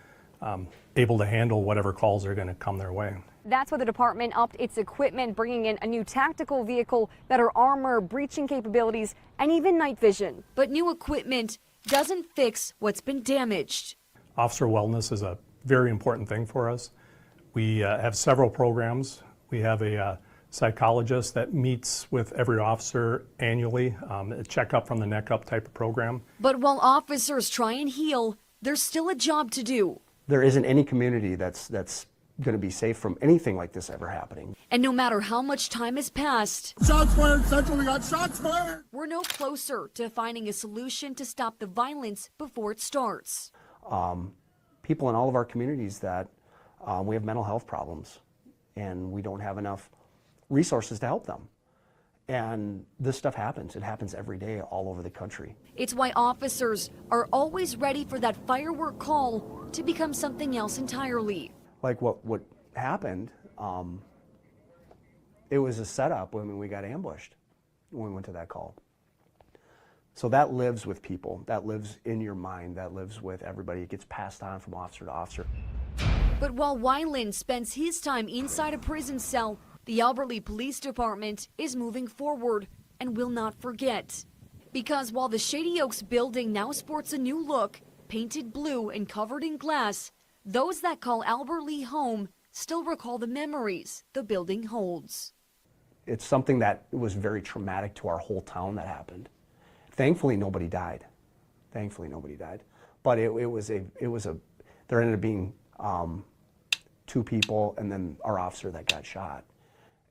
able to handle whatever calls are going to come their way. That's why the department upped its equipment, bringing in a new tactical vehicle, better armor, breaching capabilities, and even night vision. But new equipment doesn't fix what's been damaged. Officer wellness is a very important thing for us. We have several programs. We have a psychologist that meets with every officer annually, a checkup from the neck up type of program. But while officers try and heal, there's still a job to do. There isn't any community that's going to be safe from anything like this ever happening. And no matter how much time has passed, Shots fired, Central, we got shots fired. We're no closer to finding a solution to stop the violence before it starts. People in all of our communities that we have mental health problems and we don't have enough resources to help them. And this stuff happens. It happens every day all over the country. It's why officers are always ready for that firework call to become something else entirely. Like what happened, it was a setup when we got ambushed when we went to that call. So that lives with people, that lives in your mind, that lives with everybody. It gets passed on from officer to officer. But while Weiland spends his time inside a prison cell, the Albert Lea Police Department is moving forward and will not forget. Because while the Shady Oaks building now sports a new look, painted blue and covered in glass, those that call Albert Lea home still recall the memories the building holds. It's something that was very traumatic to our whole town that happened. Thankfully, nobody died. But there ended up being 2 people and then our officer that got shot.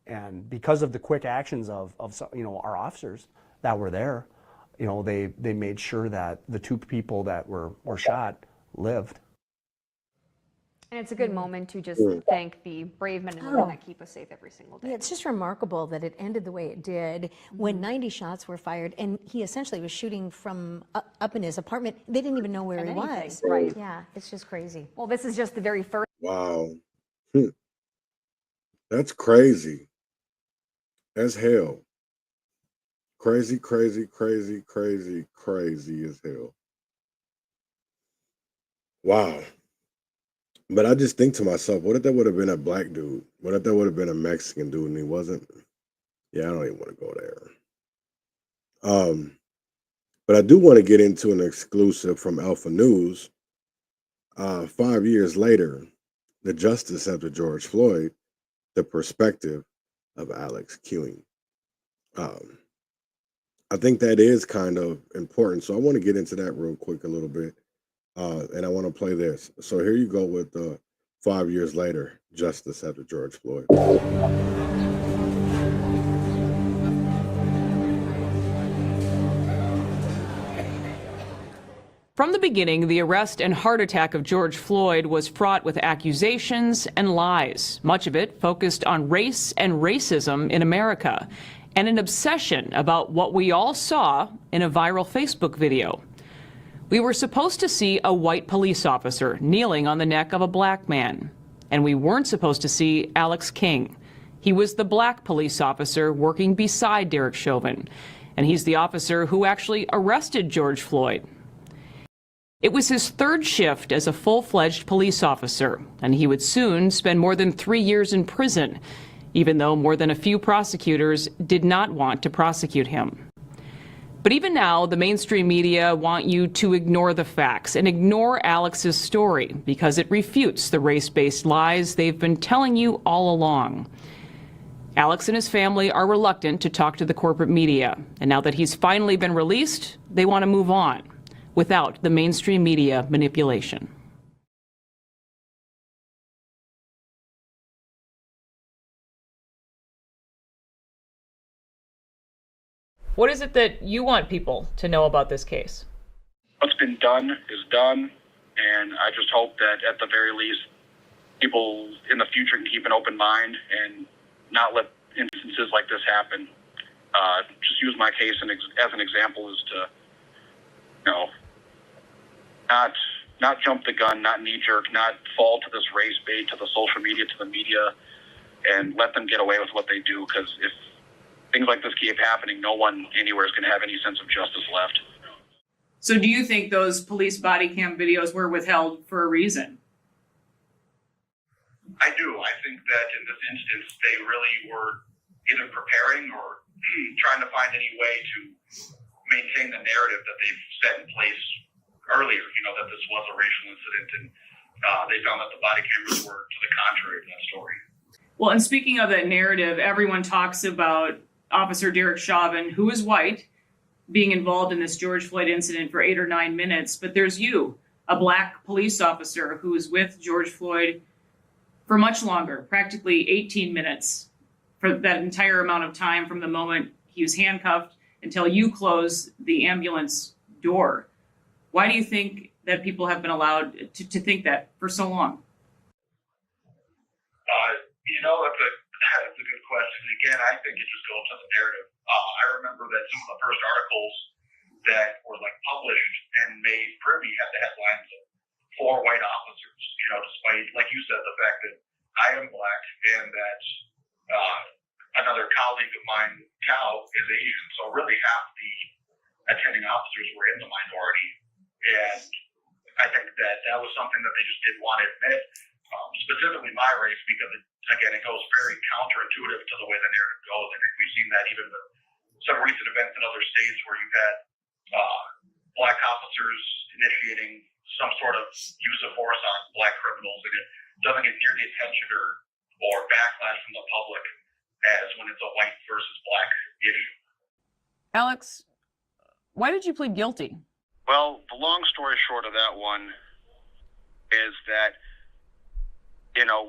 And because of the quick actions of our officers that were there, they made sure that the 2 people that were shot lived. And it's a good moment to just thank the brave men and women that keep us safe every single day. Yeah, it's just remarkable that it ended the way it did when 90 shots were fired and he essentially was shooting from up in his apartment. They didn't even know where he was. Right. Yeah, it's just crazy. Well, this is just the very first. Wow. That's crazy. That's hell. Crazy, crazy, crazy, crazy, crazy as hell. Wow. But I just think to myself, what if that would have been a black dude? What if that would have been a Mexican dude and he wasn't? Yeah, I don't even want to go there. But I do want to get into an exclusive from Alpha News. 5 years later, the justice after George Floyd, the perspective of Alex Ewing. I think that is kind of important. So I want to get into that real quick a little bit. And I want to play this. So here you go with 5 years later, justice after George Floyd. From the beginning, the arrest and heart attack of George Floyd was fraught with accusations and lies, much of it focused on race and racism in America, and an obsession about what we all saw in a viral Facebook video. We were supposed to see a white police officer kneeling on the neck of a black man, and we weren't supposed to see Alex King. He was the black police officer working beside Derek Chauvin, and he's the officer who actually arrested George Floyd. It was his third shift as a full-fledged police officer, and he would soon spend more than 3 years in prison, even though more than a few prosecutors did not want to prosecute him. But even now, the mainstream media want you to ignore the facts and ignore Alex's story because it refutes the race-based lies they've been telling you all along. Alex and his family are reluctant to talk to the corporate media, and now that he's finally been released, they want to move on without the mainstream media manipulation. What is it that you want people to know about this case? What's been done is done, and I just hope that at the very least, people in the future can keep an open mind and not let instances like this happen. Just use my case as an example as to, not jump the gun, not knee-jerk, not fall to this race bait, to the social media, to the media, and let them get away with what they do, because if things like this keep happening, no one anywhere is going to have any sense of justice left. So do you think those police body cam videos were withheld for a reason? I do. I think that in this instance, they really were either preparing or trying to find any way to maintain the narrative that they've set in place earlier, that this was a racial incident, and they found that the body cameras were to the contrary of that story. Well, and speaking of that narrative, everyone talks about Officer Derek Chauvin, who is white, being involved in this George Floyd incident for 8 or 9 minutes. But there's you, a black police officer who was with George Floyd for much longer, practically 18 minutes, for that entire amount of time from the moment he was handcuffed until you close the ambulance door. Why do you think that people have been allowed to think that for so long? That's a good question. Again, I think it just goes to the narrative. I remember that some of the first articles that were published and made privy had the headlines of 4 white officers, despite, like you said, the fact that I am black and that another colleague of mine, Cal, is Asian. So really half the attending officers were in the minority. And I think that was something that they just didn't want to admit, specifically my race, because it goes very counterintuitive to the way the narrative goes. I think we've seen that even with some recent events in other states where you've had black officers initiating some sort of use of force on black criminals, and it doesn't get near the attention or backlash from the public as when it's a white versus black issue. Alex, why did you plead guilty? Well, the long story short of that one is that,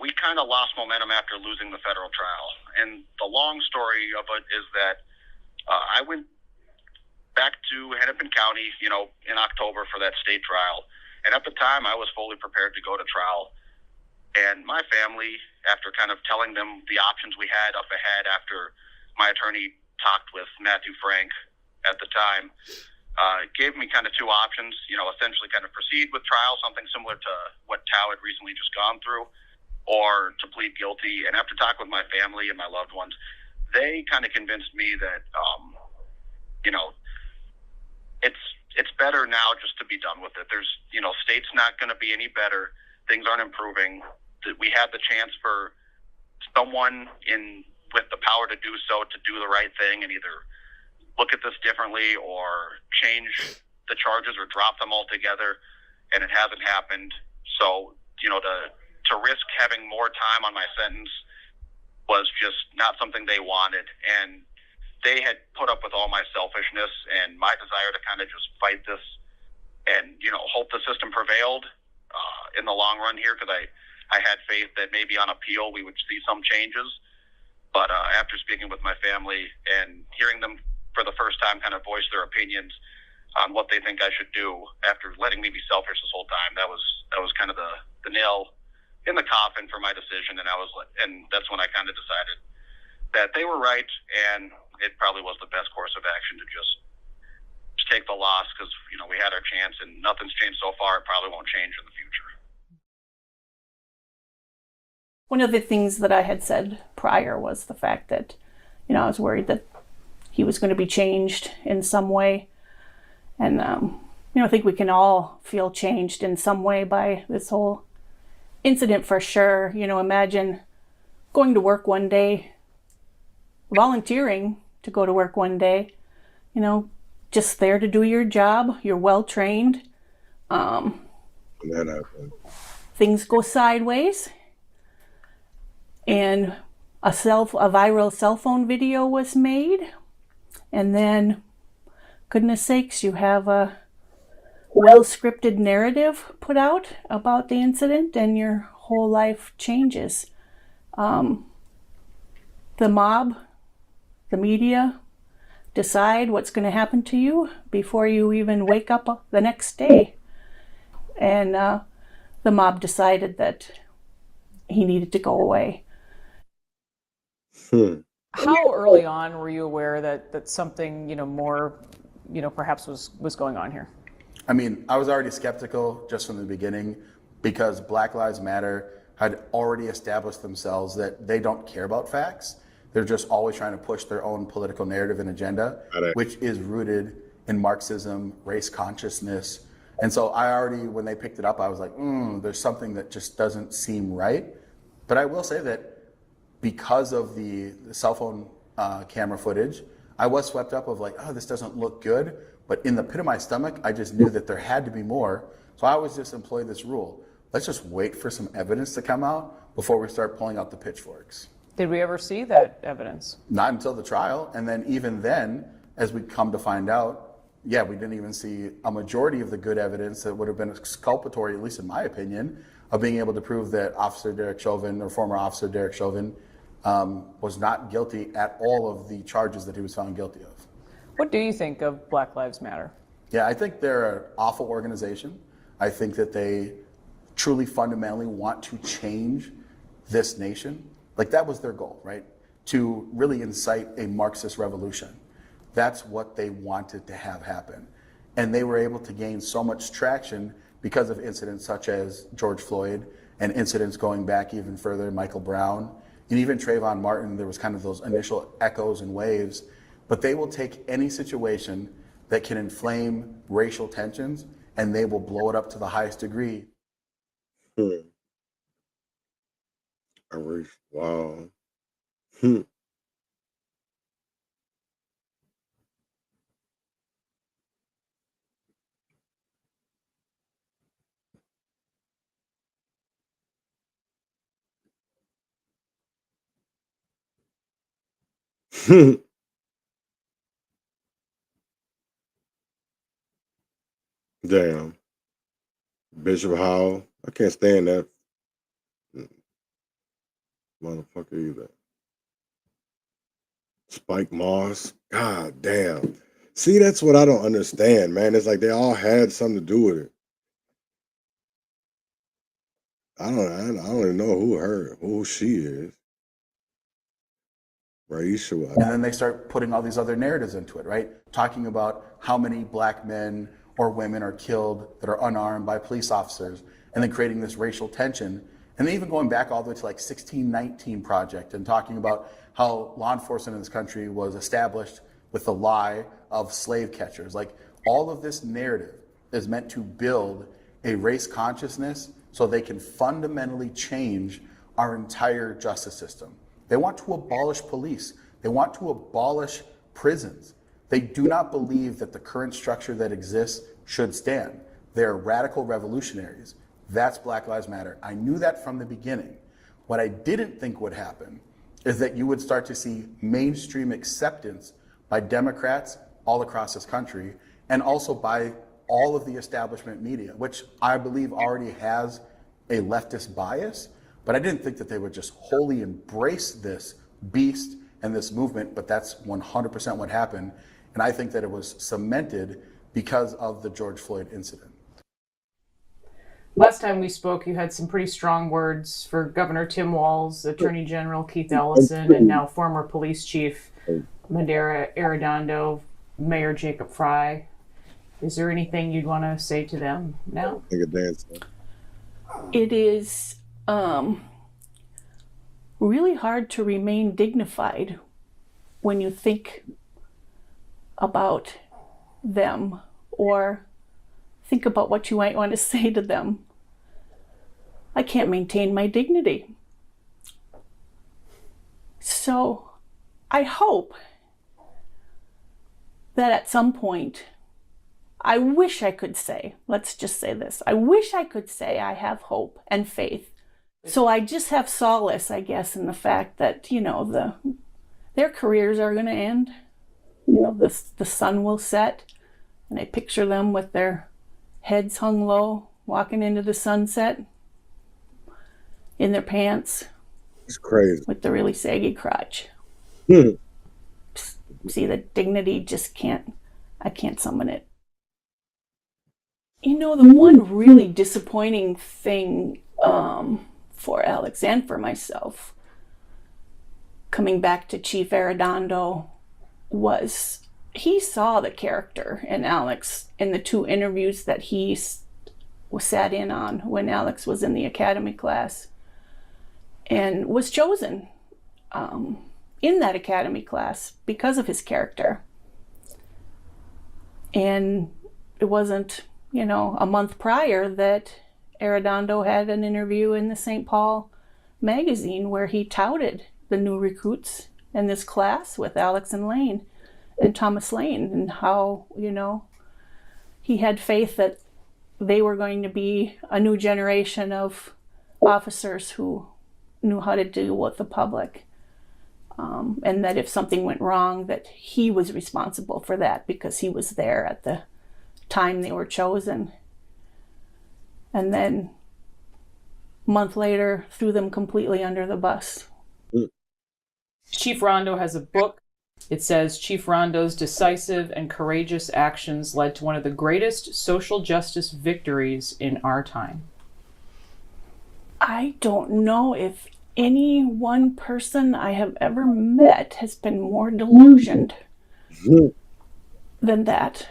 we kind of lost momentum after losing the federal trial. And the long story of it is that I went back to Hennepin County, in October for that state trial. And at the time, I was fully prepared to go to trial. And my family, after kind of telling them the options we had up ahead after my attorney talked with Matthew Frank at the time, gave me kind of 2 options, essentially kind of proceed with trial, something similar to what Tao had recently just gone through, or to plead guilty. And after talking with my family and my loved ones, they kind of convinced me that, it's better now just to be done with it. There's, state's not going to be any better. Things aren't improving. We had the chance for someone with the power to do so to do the right thing and either look at this differently or change the charges or drop them altogether, and it hasn't happened. So, to risk having more time on my sentence was just not something they wanted. And they had put up with all my selfishness and my desire to kind of just fight this and, you know, hope the system prevailed in the long run here, because I had faith that maybe on appeal we would see some changes. But after speaking with my family and hearing them for the first time kind of voice their opinions on what they think I should do after letting me be selfish this whole time, that was kind of the nail in the coffin for my decision. And that's when I kind of decided that they were right, and it probably was the best course of action to just take the loss, because, you know, we had our chance and nothing's changed so far. It probably won't change in the future. One of the things that I had said prior was the fact that, you know, I was worried that he was going to be changed in some way. And, you know, I think we can all feel changed in some way by this whole incident for sure. You know, imagine going to work one day, volunteering to go to work one day, you know, just there to do your job. You're well trained. Things go sideways. And a viral cell phone video was made, and then, goodness sakes, you have a well-scripted narrative put out about the incident, and your whole life changes. The mob, the media, decide what's going to happen to you before you even wake up the next day. And the mob decided that he needed to go away. How early on were you aware that something, you know, more, you know, perhaps was going on here? I mean, I was already skeptical just from the beginning, because Black Lives Matter had already established themselves that they don't care about facts. They're just always trying to push their own political narrative and agenda, which is rooted in Marxism, race consciousness. And so I already, when they picked it up, I was like, there's something that just doesn't seem right. But I will say that because of the cell phone camera footage, I was swept up of like, oh, this doesn't look good. But in the pit of my stomach, I just knew that there had to be more. So I always just employed this rule. Let's just wait for some evidence to come out before we start pulling out the pitchforks. Did we ever see that evidence? Not until the trial. And then even then, as we come to find out, yeah, we didn't even see a majority of the good evidence that would have been exculpatory, at least in my opinion, of being able to prove that Officer Derek Chauvin, or former Officer Derek Chauvin, was not guilty at all of the charges that he was found guilty of. What do you think of Black Lives Matter? Yeah, I think they're an awful organization. I think that they truly fundamentally want to change this nation. Like, that was their goal, right? To really incite a Marxist revolution. That's what they wanted to have happen. And they were able to gain so much traction because of incidents such as George Floyd, and incidents going back even further, Michael Brown, and even Trayvon Martin. There was kind of those initial echoes and waves. But they will take any situation that can inflame racial tensions, and they will blow it up to the highest degree. Wow. Damn. Bishop Howell. I can't stand that motherfucker either. Spike Moss. God damn. See, that's what I don't understand, man. It's like they all had something to do with it. I don't even know who she is. Raisha. And then they start putting all these other narratives into it, right? Talking about how many black men or women are killed that are unarmed by police officers, and then creating this racial tension. And then even going back all the way to like 1619 Project, and talking about how law enforcement in this country was established with the lie of slave catchers. Like, all of this narrative is meant to build a race consciousness so they can fundamentally change our entire justice system. They want to abolish police. They want to abolish prisons. They do not believe that the current structure that exists should stand. They're radical revolutionaries. That's Black Lives Matter. I knew that from the beginning. What I didn't think would happen is that you would start to see mainstream acceptance by Democrats all across this country, and also by all of the establishment media, which I believe already has a leftist bias. But I didn't think that they would just wholly embrace this beast and this movement, but that's 100% what happened. And I think that it was cemented because of the George Floyd incident. Last time we spoke, you had some pretty strong words for Governor Tim Walz, Attorney General Keith Ellison, and now former police chief Madera Arredondo, Mayor Jacob Fry. Is there anything you'd want to say to them now? Take a dance. It is really hard to remain dignified when you think about them or think about what you might want to say to them. I can't maintain my dignity. So I hope that at some point, I wish I could say, let's just say this, I wish I could say I have hope and faith. So I just have solace, I guess, in the fact that, you know, their careers are going to end. You know, the sun will set, and I picture them with their heads hung low, walking into the sunset in their pants. It's crazy. With the really saggy crotch. See, the dignity just I can't summon it. You know, the one really disappointing thing for Alex and for myself, coming back to Chief Arredondo, was he saw the character in Alex in the 2 interviews that he sat in on when Alex was in the academy class, and was chosen in that academy class because of his character. And it wasn't, you know, a month prior that Arredondo had an interview in the St. Paul magazine where he touted the new recruits in this class with Alex and Lane and Thomas Lane, and how, you know, he had faith that they were going to be a new generation of officers who knew how to deal with the public. And that if something went wrong, that he was responsible for that because he was there at the time they were chosen. And then a month later, threw them completely under the bus. Chief Rondo has a book. It says, Chief Rondo's decisive and courageous actions led to one of the greatest social justice victories in our time. I don't know if any one person I have ever met has been more delusioned than that.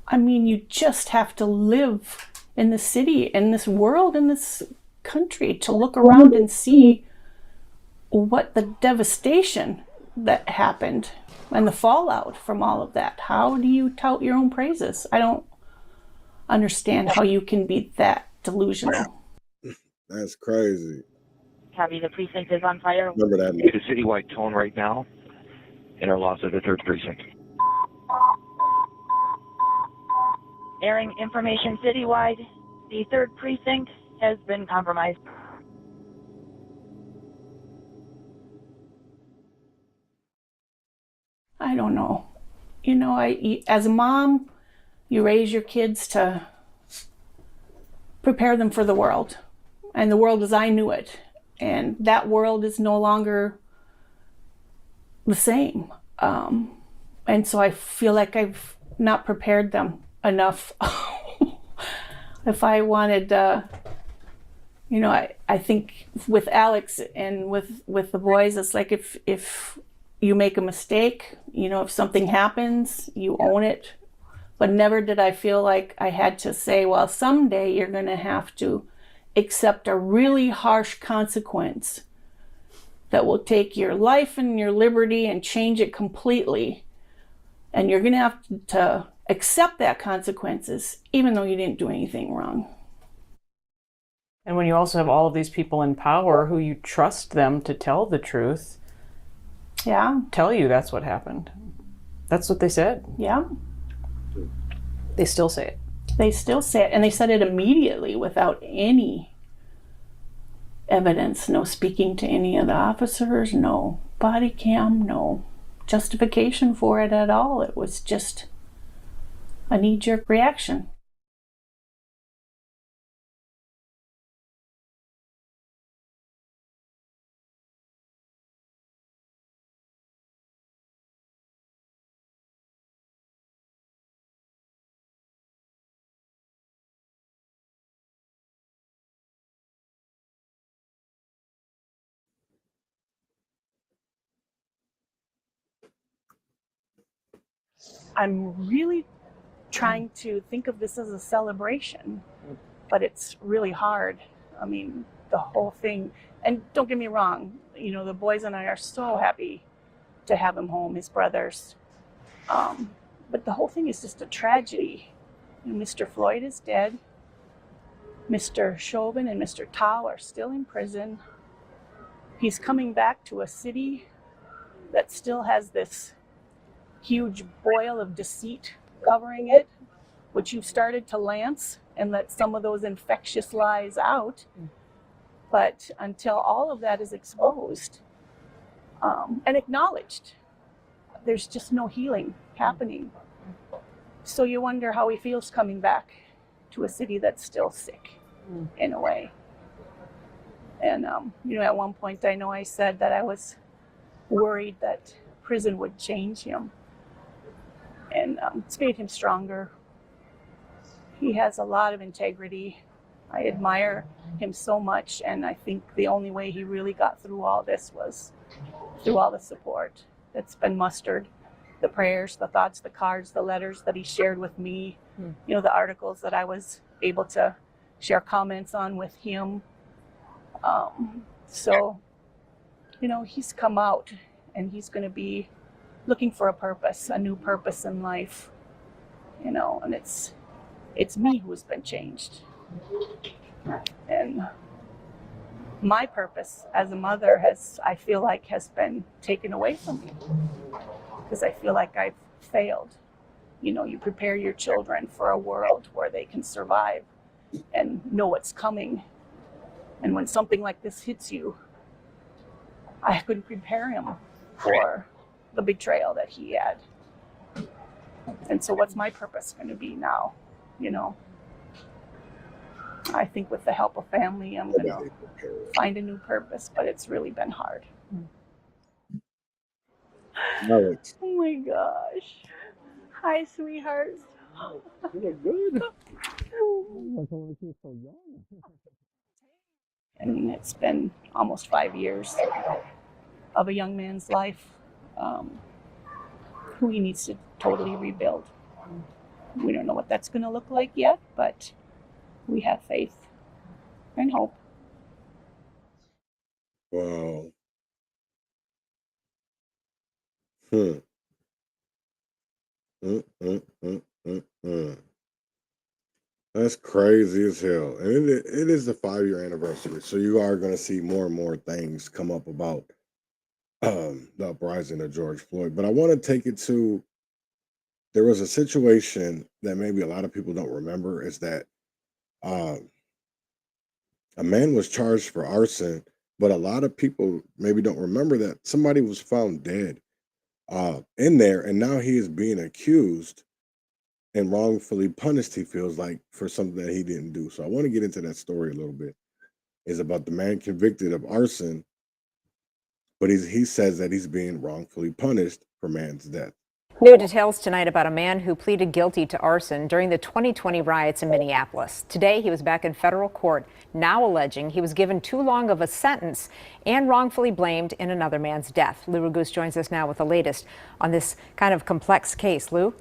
I mean, you just have to live in the city, in this world, in this country, to look around and see what the devastation that happened and the fallout from all of that. How do you tout your own praises? I don't understand how you can be that delusional. That's crazy. Copy, the precinct is on fire. Remember that. It's a citywide tone right now in our loss of the 3rd precinct. Airing information citywide. The 3rd precinct has been compromised. I don't know. You know, as a mom, you raise your kids to prepare them for the world. And the world as I knew it. And that world is no longer the same. And so I feel like I've not prepared them enough. If I wanted, you know, I think with Alex and with the boys, it's like if you make a mistake, you know, if something happens, you own it. But never did I feel like I had to say, well, someday you're going to have to accept a really harsh consequence that will take your life and your liberty and change it completely. And you're going to have to accept that consequences, even though you didn't do anything wrong. And when you also have all of these people in power who you trust them to tell the truth, tell you that's what happened. That's what they said. Yeah. They still say it. They still say it, and they said it immediately without any evidence, no speaking to any of the officers, no body cam, no justification for it at all. It was just a knee-jerk reaction. I'm really trying to think of this as a celebration, but it's really hard. I mean, the whole thing, and don't get me wrong, you know, the boys and I are so happy to have him home, his brothers. But the whole thing is just a tragedy. You know, Mr. Floyd is dead. Mr. Chauvin and Mr. Tao are still in prison. He's coming back to a city that still has this huge boil of deceit covering it, which you've started to lance and let some of those infectious lies out. But until all of that is exposed and acknowledged, there's just no healing happening. So you wonder how he feels coming back to a city that's still sick in a way. And, you know, at one point I know I said that I was worried that prison would change him. And it's made him stronger. He has a lot of integrity. I admire him so much, and I think the only way he really got through all this was through all the support that's been mustered, the prayers, the thoughts, the cards, the letters that he shared with me, you know, the articles that I was able to share comments on with him. So, you know, he's come out, and he's going to be looking for a purpose, a new purpose in life, you know, and it's me who's been changed. And my purpose as a mother I feel like has been taken away from me because I feel like I've failed. You know, you prepare your children for a world where they can survive and know what's coming. And when something like this hits you, I couldn't prepare him for the betrayal that he had. And so what's my purpose going to be now? You know, I think with the help of family, I'm going to find a new purpose, but it's really been hard. Alex. Oh my gosh. Hi, sweetheart. You look good. And it's been almost 5 years of a young man's life who he needs to totally rebuild. We don't know what that's going to look like yet, but we have faith and hope. Wow. That's crazy as hell. And it is the 5-year anniversary. So you are going to see more and more things come up about the uprising of George Floyd. But I want to take it to, there was a situation that maybe a lot of people don't remember, is that a man was charged for arson, but a lot of people maybe don't remember that somebody was found dead in there, and now he is being accused and wrongfully punished, he feels like, for something that he didn't do. So I want to get into that story a little bit. It's about the man convicted of arson, but he says that he's being wrongfully punished for man's death. New details tonight about a man who pleaded guilty to arson during the 2020 riots in Minneapolis. Today, he was back in federal court, now alleging he was given too long of a sentence and wrongfully blamed in another man's death. Lou Ragoose joins us now with the latest on this kind of complex case. Lou?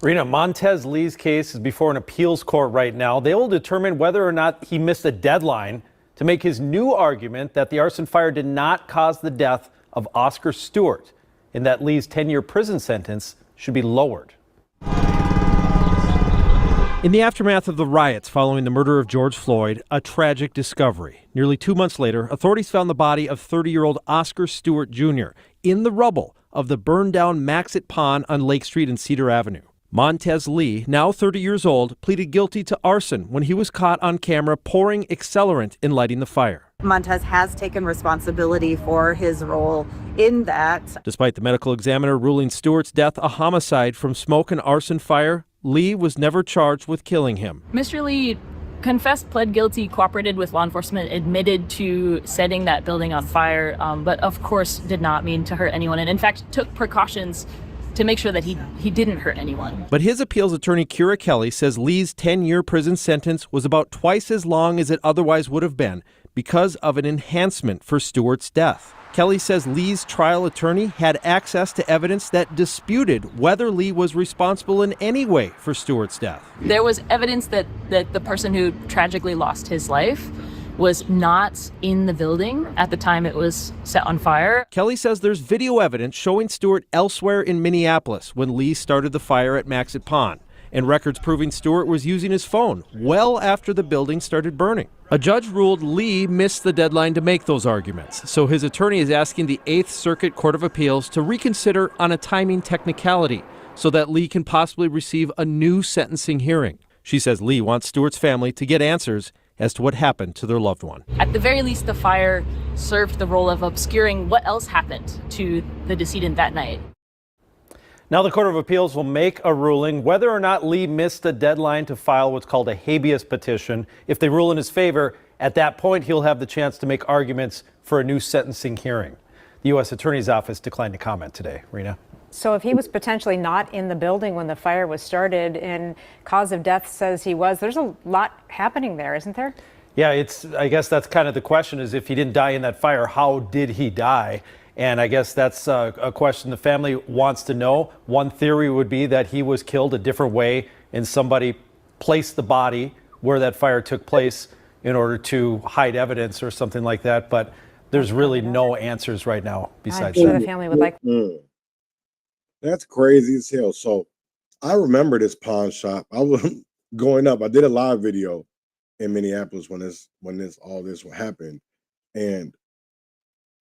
Rena, Montez Lee's case is before an appeals court right now. They will determine whether or not he missed a deadline to make his new argument that the arson fire did not cause the death of Oscar Stewart, and that Lee's 10-year prison sentence should be lowered. In the aftermath of the riots following the murder of George Floyd, a tragic discovery. Nearly 2 months later, authorities found the body of 30-year-old Oscar Stewart Jr. in the rubble of the burned-down Maxit Pond on Lake Street and Cedar Avenue. Montez Lee, now 30 years old, pleaded guilty to arson when he was caught on camera pouring accelerant in lighting the fire. Montez has taken responsibility for his role in that. Despite the medical examiner ruling Stewart's death a homicide from smoke and arson fire, Lee was never charged with killing him. Mr. Lee confessed, pled guilty, cooperated with law enforcement, admitted to setting that building on fire, but of course did not mean to hurt anyone, and in fact took precautions to make sure that he didn't hurt anyone. But his appeals attorney, Kira Kelly, says Lee's 10-year prison sentence was about twice as long as it otherwise would have been because of an enhancement for Stewart's death. Kelly says Lee's trial attorney had access to evidence that disputed whether Lee was responsible in any way for Stewart's death. There was evidence that the person who tragically lost his life was not in the building at the time it was set on fire. Kelly says there's video evidence showing Stewart elsewhere in Minneapolis when Lee started the fire at Maxit Pond, and records proving Stewart was using his phone well after the building started burning. A judge ruled Lee missed the deadline to make those arguments, so his attorney is asking the 8th Circuit Court of Appeals to reconsider on a timing technicality so that Lee can possibly receive a new sentencing hearing. She says Lee wants Stewart's family to get answers as to what happened to their loved one. At the very least, the fire served the role of obscuring what else happened to the decedent that night. Now the Court of Appeals will make a ruling whether or not Lee missed a deadline to file what's called a habeas petition. If they rule in his favor, at that point he'll have the chance to make arguments for a new sentencing hearing. The U.S. Attorney's Office declined to comment today. Rena? So if he was potentially not in the building when the fire was started and cause of death says he was, there's a lot happening there, isn't there? Yeah, I guess that's kind of the question, is if he didn't die in that fire, how did he die? And I guess that's a question the family wants to know. One theory would be that he was killed a different way and somebody placed the body where that fire took place in order to hide evidence or something like that. But there's really no answers right now besides I'm sure that. the family would like. That's crazy as hell. So I remember this pawn shop. I was going up. I did a live video in Minneapolis when all this happened. And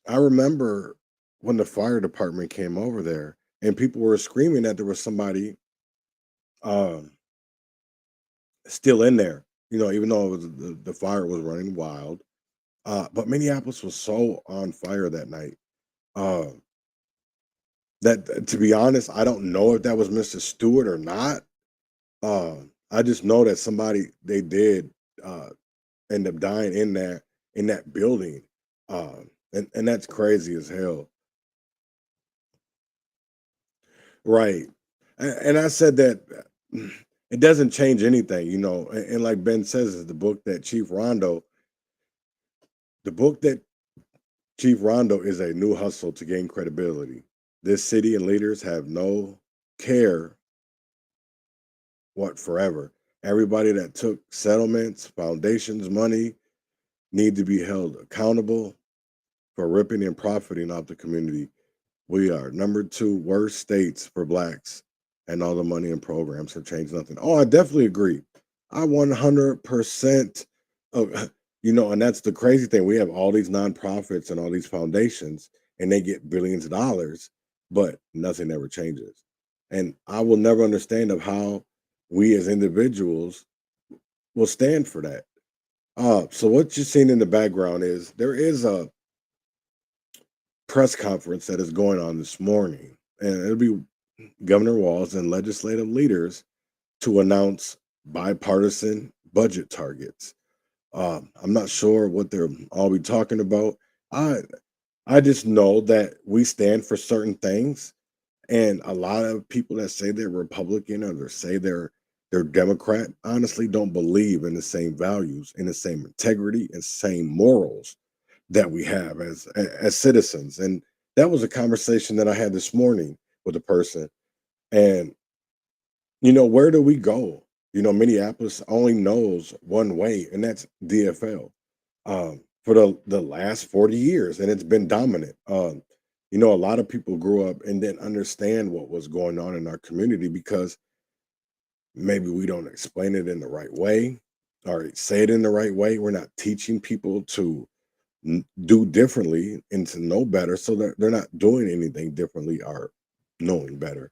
I remember when the fire department came over there and people were screaming that there was somebody still in there, even though it was, the fire was running wild. But Minneapolis was so on fire that night. That, to be honest, I don't know if that was Mr. Stewart or not. I just know that they did end up dying in that building. And that's crazy as hell. Right. And I said that it doesn't change anything, and like Ben says, the book that Chief Rondo is a new hustle to gain credibility. This city and leaders have no care forever. Everybody that took settlements, foundations, money need to be held accountable for ripping and profiting off the community. We are number 2 worst states for blacks, and all the money and programs have changed nothing. Oh, I definitely agree. I 100% and that's the crazy thing. We have all these nonprofits and all these foundations, and they get billions of dollars, but nothing ever changes. And I will never understand of how we as individuals will stand for that. So what you're seeing in the background is there is a press conference that is going on this morning, and it'll be Governor Walz and legislative leaders to announce bipartisan budget targets. I'm not sure what they're all be talking about. I just know that we stand for certain things, and a lot of people that say they're Republican or they say they're Democrat honestly don't believe in the same values, in the same integrity, and same morals that we have as citizens. And that was a conversation that I had this morning with a person. And where do we go? Minneapolis only knows one way, and that's DFL. For the last 40 years, and it's been dominant. A lot of people grew up and didn't understand what was going on in our community because maybe we don't explain it in the right way or say it in the right way. We're not teaching people to do differently and to know better, so that they're not doing anything differently or knowing better.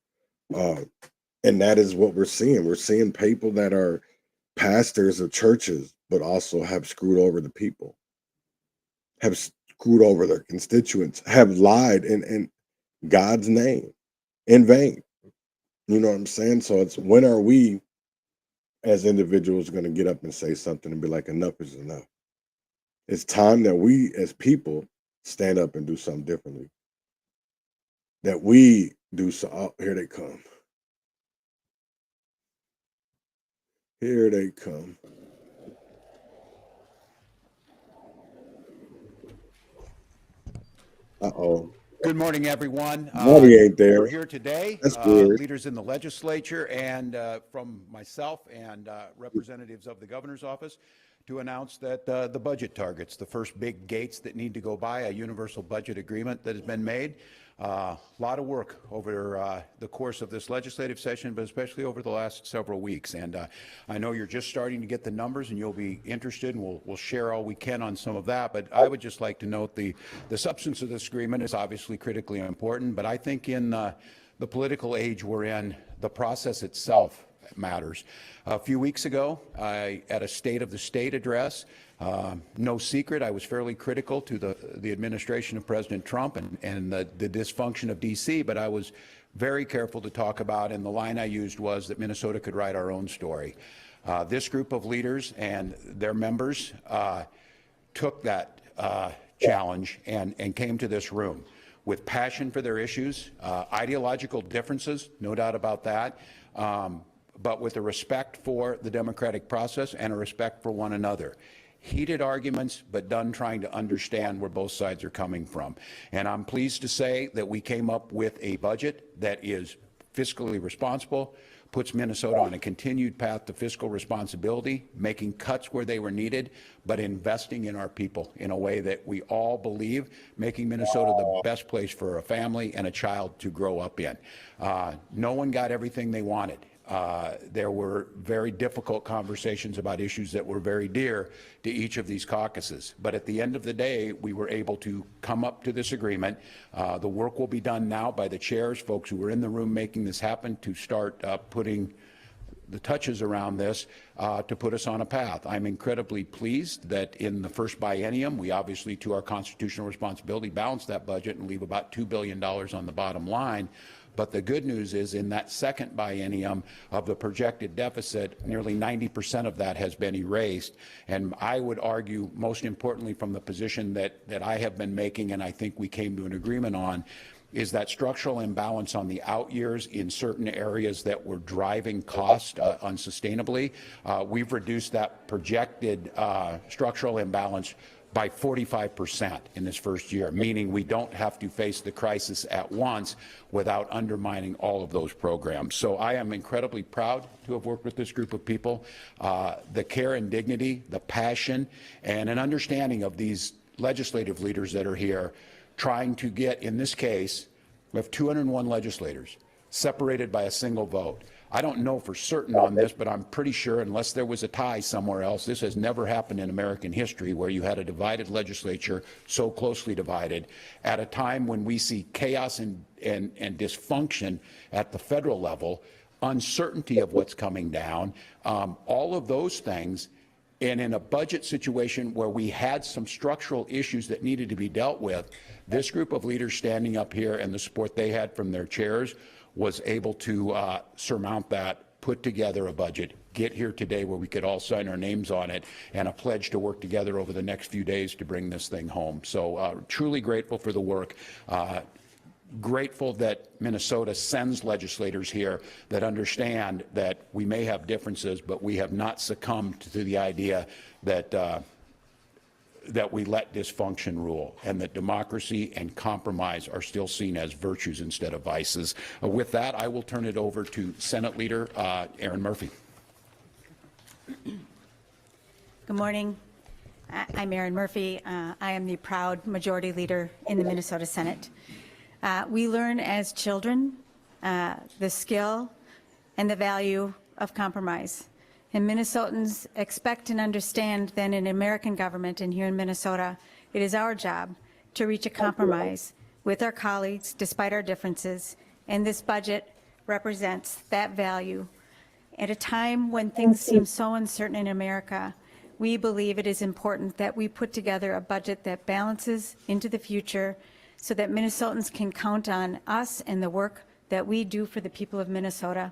And that is what we're seeing. We're seeing people that are pastors of churches, but also have screwed over the people, have screwed over their constituents, have lied in God's name in vain. You know what I'm saying? So it's, when are we as individuals going to get up and say something and be like, enough is enough? It's time that we as people stand up and do something differently. That we do so. Oh, here they come. Here they come. Uh-oh. Good morning, everyone. Money ain't there. We're here today, That's weird. leaders in the legislature and from myself and representatives of the governor's office, to announce that the budget targets, the first big gates that need to go by, a universal budget agreement that has been made. A lot of work over the course of this legislative session, but especially over the last several weeks. And I know you're just starting to get the numbers, and you'll be interested, and we'll share all we can on some of that. But I would just like to note the substance of this agreement is obviously critically important, but I think in the political age we're in, the process itself matters. A few weeks ago, at a State of the State address, no secret, I was fairly critical to the administration of President Trump and the dysfunction of D.C., but I was very careful to talk about, and the line I used was that Minnesota could write our own story. This group of leaders and their members took that challenge and came to this room with passion for their issues, ideological differences, no doubt about that, but with a respect for the democratic process and a respect for one another. Heated arguments, but done trying to understand where both sides are coming from. And I'm pleased to say that we came up with a budget that is fiscally responsible, puts Minnesota on a continued path to fiscal responsibility, making cuts where they were needed, but investing in our people in a way that we all believe, making Minnesota the best place for a family and a child to grow up in. No one got everything they wanted. There were very difficult conversations about issues that were very dear to each of these caucuses. But at the end of the day, we were able to come up to this agreement. The work will be done now by the chairs, folks who were in the room making this happen, to start putting the touches around this to put us on a path. I'm incredibly pleased that in the first biennium, we obviously, to our constitutional responsibility, balanced that budget and leave about $2 billion on the bottom line. But the good news is, in that second biennium of the projected deficit, nearly 90% of that has been erased. And I would argue, most importantly, from the position that I have been making, and I think we came to an agreement on, is that structural imbalance on the out years in certain areas that were driving cost unsustainably. We've reduced that projected structural imbalance by 45% in this first year, meaning we don't have to face the crisis at once without undermining all of those programs. So I am incredibly proud to have worked with this group of people. The care and dignity, the passion, and an understanding of these legislative leaders that are here trying to get, in this case, we have 201 legislators separated by a single vote. I don't know for certain on this, but I'm pretty sure, unless there was a tie somewhere else, this has never happened in American history where you had a divided legislature, so closely divided, at a time when we see chaos and dysfunction at the federal level, uncertainty of what's coming down, all of those things. And in a budget situation where we had some structural issues that needed to be dealt with, this group of leaders standing up here and the support they had from their chairs was able to surmount that, put together a budget, get here today where we could all sign our names on it, and a pledge to work together over the next few days to bring this thing home. So truly grateful for the work. Grateful that Minnesota sends legislators here that understand that we may have differences, but we have not succumbed to the idea that that we let dysfunction rule, and that democracy and compromise are still seen as virtues instead of vices. With that, I will turn it over to Senate Leader Erin Murphy. Good morning. I'm Erin Murphy. I am the proud majority leader in the Minnesota Senate. We learn as children the skill and the value of compromise. And Minnesotans expect and understand that in American government and here in Minnesota, it is our job to reach a compromise with our colleagues despite our differences. And this budget represents that value. At a time when things seem so uncertain in America, we believe it is important that we put together a budget that balances into the future so that Minnesotans can count on us and the work that we do for the people of Minnesota,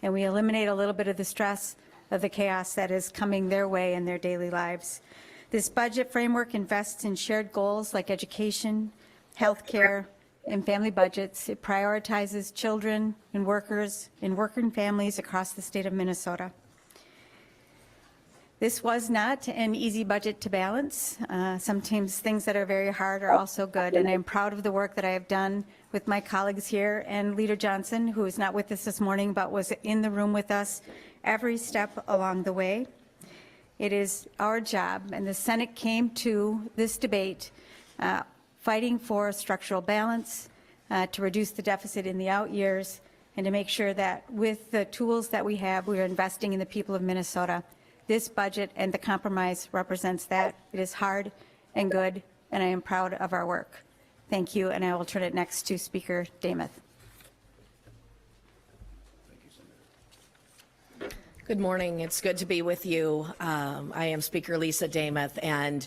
and we eliminate a little bit of the stress of the chaos that is coming their way in their daily lives. This budget framework invests in shared goals like education, health care, and family budgets. It prioritizes children and workers and working families across the state of Minnesota. This was not an easy budget to balance. Sometimes things that are very hard are also good, and I'm proud of the work that I have done with my colleagues here and Leader Johnson, who is not with us this morning but was in the room with us every step along the way. It is our job, and the Senate came to this debate fighting for structural balance, to reduce the deficit in the out years, and to make sure that with the tools that we have, we are investing in the people of Minnesota. This budget and the compromise represents that. It is hard and good, and I am proud of our work. Thank you, and I will turn it next to Speaker Demuth. Good morning. It's good to be with you. I am Speaker Lisa Demuth, and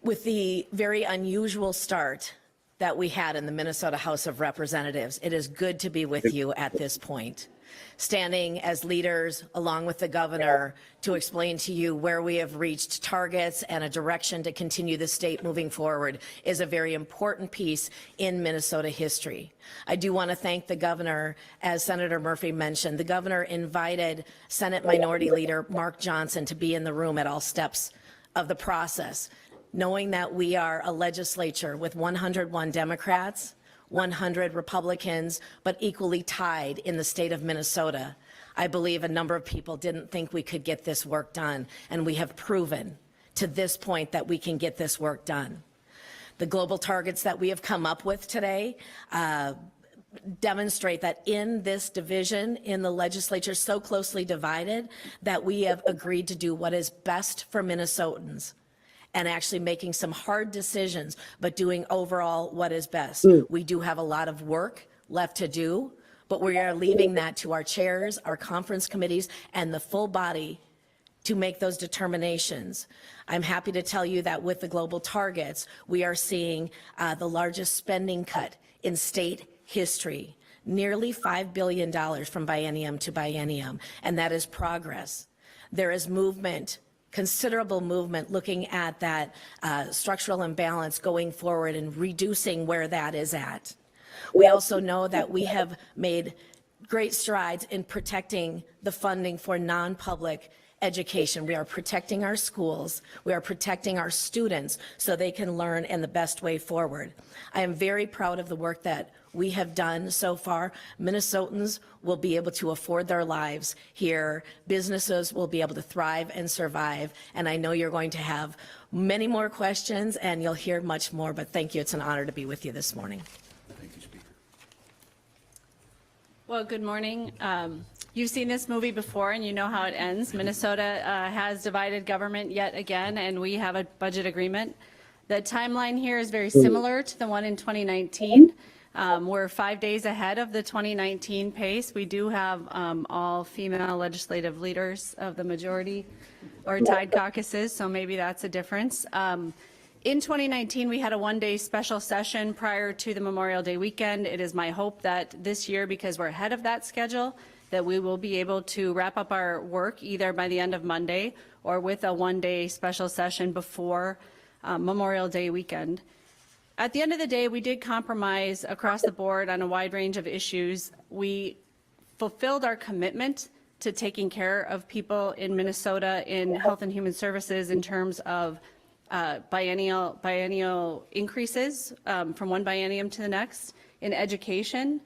with the very unusual start that we had in the Minnesota House of Representatives, it is good to be with you at this point, standing as leaders along with the governor to explain to you where we have reached targets and a direction to continue the state moving forward is a very important piece in Minnesota history. I do want to thank the governor. As Senator Murphy mentioned, the governor invited Senate Minority Leader Mark Johnson to be in the room at all steps of the process, knowing that we are a legislature with 101 Democrats, 100 Republicans, but equally tied in the state of Minnesota. I believe a number of people didn't think we could get this work done, and we have proven to this point that we can get this work done. The global targets that we have come up with today demonstrate that in this division in the legislature, so closely divided, that we have agreed to do what is best for Minnesotans, and actually making some hard decisions, but doing overall what is best. We do have a lot of work left to do, but we are leaving that to our chairs, our conference committees, and the full body to make those determinations. I'm happy to tell you that with the global targets, we are seeing the largest spending cut in state history, nearly $5 billion from biennium to biennium, and that is progress. There is movement, considerable movement looking at that structural imbalance going forward and reducing where that is at. We also know that we have made great strides in protecting the funding for non-public education. We are protecting our schools. We are protecting our students so they can learn in the best way forward. I am very proud of the work that we have done so far. Minnesotans will be able to afford their lives here. Businesses will be able to thrive and survive. And I know you're going to have many more questions and you'll hear much more, but thank you. It's an honor to be with you this morning. Thank you, Speaker. Well, good morning. You've seen this movie before and you know how it ends. Minnesota has divided government yet again, and we have a budget agreement. The timeline here is very similar to the one in 2019. We're 5 days ahead of the 2019 pace. We do have all female legislative leaders of the majority or tied caucuses, so maybe that's a difference. In 2019, we had a one-day special session prior to the Memorial Day weekend. It is my hope that this year, because we're ahead of that schedule, that we will be able to wrap up our work either by the end of Monday or with a one-day special session before Memorial Day weekend. At the end of the day, we did compromise across the board on a wide range of issues. We fulfilled our commitment to taking care of people in Minnesota in health and human services in terms of biennial increases from one biennium to the next. In education,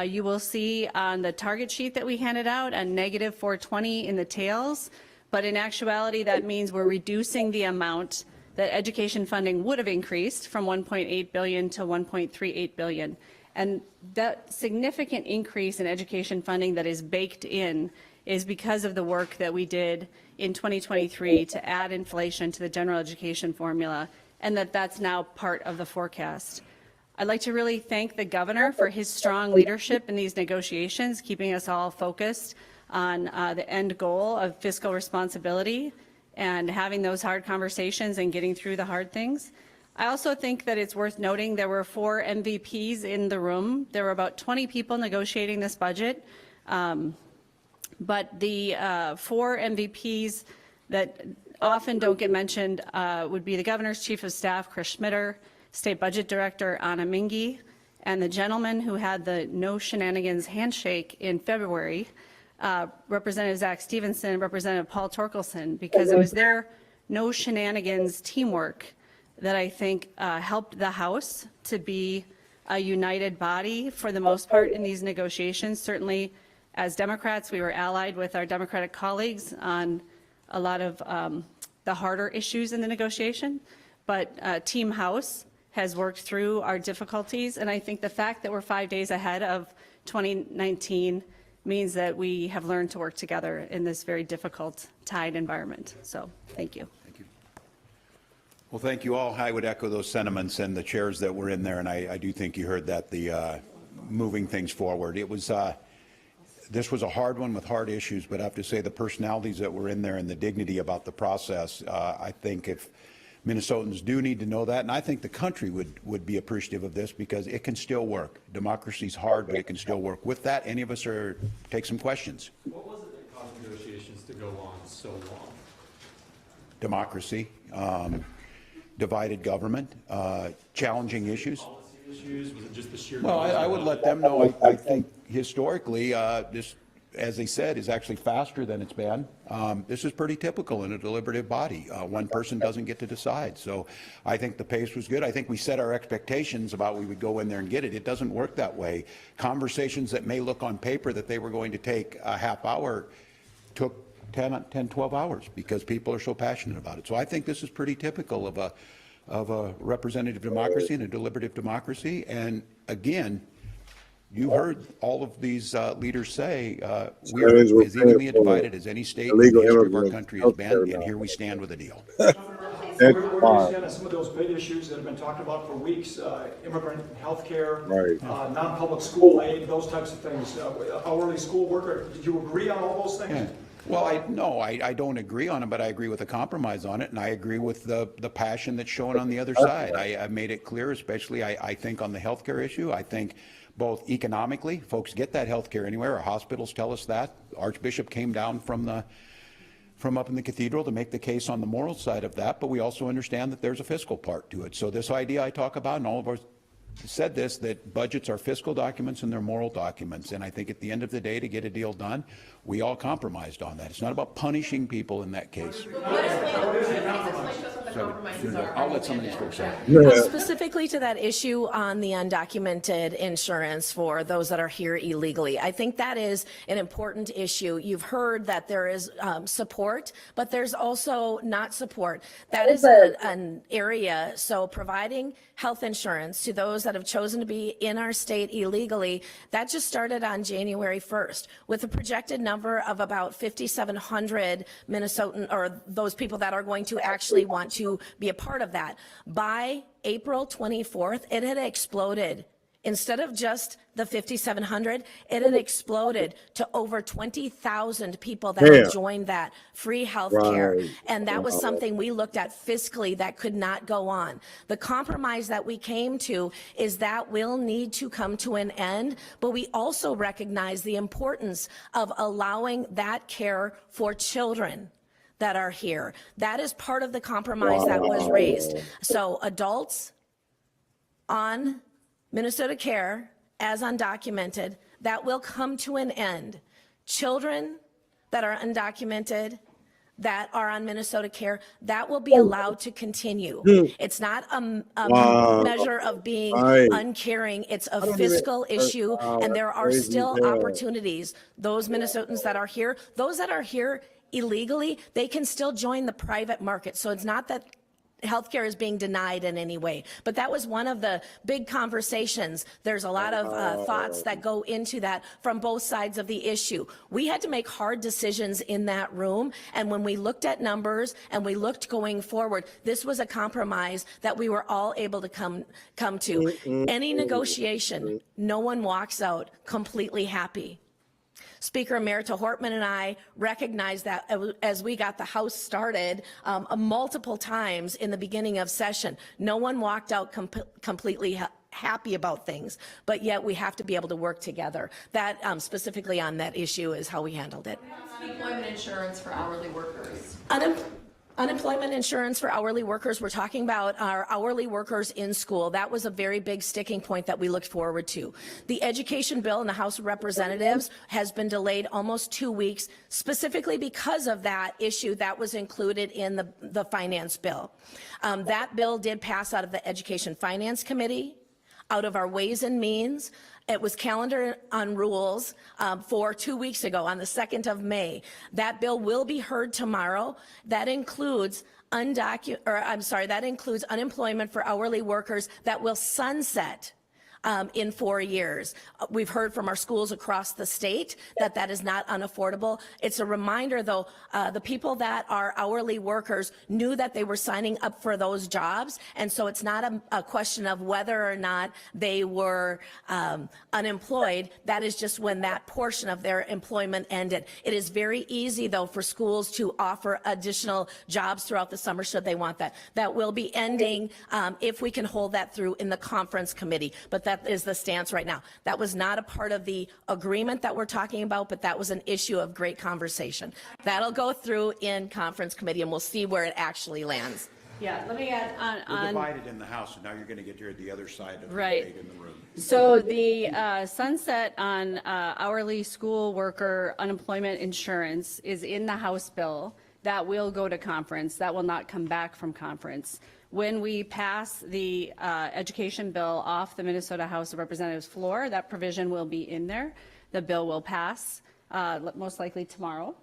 you will see on the target sheet that we handed out a negative 420 in the tails, but in actuality that means we're reducing the amount that education funding would have increased from 1.8 billion to 1.38 billion. And that significant increase in education funding that is baked in is because of the work that we did in 2023 to add inflation to the general education formula, and that's now part of the forecast. I'd like to really thank the governor for his strong leadership in these negotiations, keeping us all focused on the end goal of fiscal responsibility and having those hard conversations and getting through the hard things. I also think that it's worth noting there were 4 MVPs in the room. There were about 20 people negotiating this budget, but the 4 MVPs that often don't get mentioned would be the governor's chief of staff, Chris Schmitter, State Budget Director Anna Mingy, and the gentleman who had the no shenanigans handshake in February, Representative Zach Stevenson, Representative Paul Torkelson, because it was their no shenanigans teamwork that I think helped the House to be a united body for the most part in these negotiations. Certainly, as Democrats, we were allied with our Democratic colleagues on a lot of the harder issues in the negotiation, but Team House has worked through our difficulties, and I think the fact that we're 5 days ahead of 2019 means that we have learned to work together in this very difficult, tied environment. So, thank you. Well, thank you all. I would echo those sentiments and the chairs that were in there, and I do think you heard that, the moving things forward. It was, this was a hard one with hard issues, but I have to say the personalities that were in there and the dignity about the process, I think if Minnesotans do need to know that, and I think the country would be appreciative of this because it can still work. Democracy's hard, but it can still work. With that, any of us take some questions. What was it that caused negotiations to go on so long? Democracy, divided government, challenging issues. Policy issues? Was it just the sheer? Well, I would let them know. I think historically, this, as they said, is actually faster than it's been. This is pretty typical in a deliberative body. One person doesn't get to decide. So I think the pace was good. I think we set our expectations about we would go in there and get it. It doesn't work that way. Conversations that may look on paper that they were going to take a half hour took 10, 12 hours because people are so passionate about it. So I think this is pretty typical of a representative democracy and a deliberative democracy. And again, you heard all of these leaders say we are as evenly divided as any state in the history of our country has been, and here we stand with a deal. Where do you stand on some of those big issues that have been talked about for weeks? Immigrant health care, non-public school aid, those types of things, hourly school worker. Did you agree on all those things? Yeah. Well, I don't agree on it, but I agree with the compromise on it, and I agree with the passion that's shown on the other side. I made it clear, especially I think on the health care issue, I think both economically, folks get that health care anywhere. Our hospitals tell us that. Archbishop came down from up in the cathedral to make the case on the moral side of that, but we also understand that there's a fiscal part to it. So this idea I talk about, and all of us said this, that budgets are fiscal documents and they're moral documents. And I think at the end of the day, to get a deal done, we all compromised on that. It's not about punishing people in that case. I'll let somebody folks say. Specifically to that issue on the undocumented insurance for those that are here illegally, I think that is an important issue. You've heard that there is support, but there's also not support. That is an area, so providing health insurance to those that have chosen to be in our state illegally, that just started on January 1st with a projected number of about 5,700 Minnesotan, or those people that are going to actually want to be a part of that. By April 24th, it had exploded. Instead of just the 5,700, it had exploded to over 20,000 people that had joined that free health care. And that was something we looked at fiscally that could not go on. The compromise that we came to is that will need to come to an end, but we also recognize the importance of allowing that care for children that are here. That is part of the compromise that was raised. So adults on Minnesota Care, as undocumented, that will come to an end. Children that are undocumented, that are on Minnesota Care, that will be allowed to continue. It's not a measure of being uncaring. It's a fiscal issue, and there are still opportunities. Those Minnesotans that are here, those that are here illegally, they can still join the private market. So it's not that healthcare is being denied in any way. But that was one of the big conversations. There's a lot of thoughts that go into that from both sides of the issue. We had to make hard decisions in that room, and when we looked at numbers and we looked going forward, this was a compromise that we were all able to come to. Any negotiation, no one walks out completely happy. Speaker Emerita Hortman and I recognized that as we got the House started multiple times in the beginning of session. No one walked out completely happy about things, but yet we have to be able to work together. That specifically on that issue is how we handled it. Unemployment insurance for hourly workers. Unemployment insurance for hourly workers. We're talking about our hourly workers in school. That was a very big sticking point that we looked forward to. The education bill in the House of Representatives has been delayed almost 2 weeks, specifically because of that issue that was included in the finance bill. That bill did pass out of the Education Finance Committee, out of our Ways and Means. It was calendared on rules for 2 weeks ago on the 2nd of May. That bill will be heard tomorrow. That includes unemployment for hourly workers that will sunset in 4 years. We've heard from our schools across the state that that is not unaffordable. It's a reminder, though, the people that are hourly workers knew that they were signing up for those jobs, and so it's not a question of whether or not they were unemployed. That is just when that portion of their employment ended. It is very easy, though, for schools to offer additional jobs throughout the summer should they want that. That will be ending if we can hold that through in the conference committee, but that is the stance right now. That was not a part of the agreement that we're talking about, but that was an issue of great conversation. That'll go through in conference committee, and we'll see where it actually lands. Yeah, let me add We're divided in the House, and now you're going to get to the other side of the Right. debate in the room. So the sunset on hourly school worker unemployment insurance is in the House bill. That will go to conference. That will not come back from conference. When we pass the education bill off the Minnesota House of Representatives floor, that provision will be in there. The bill will pass most likely tomorrow.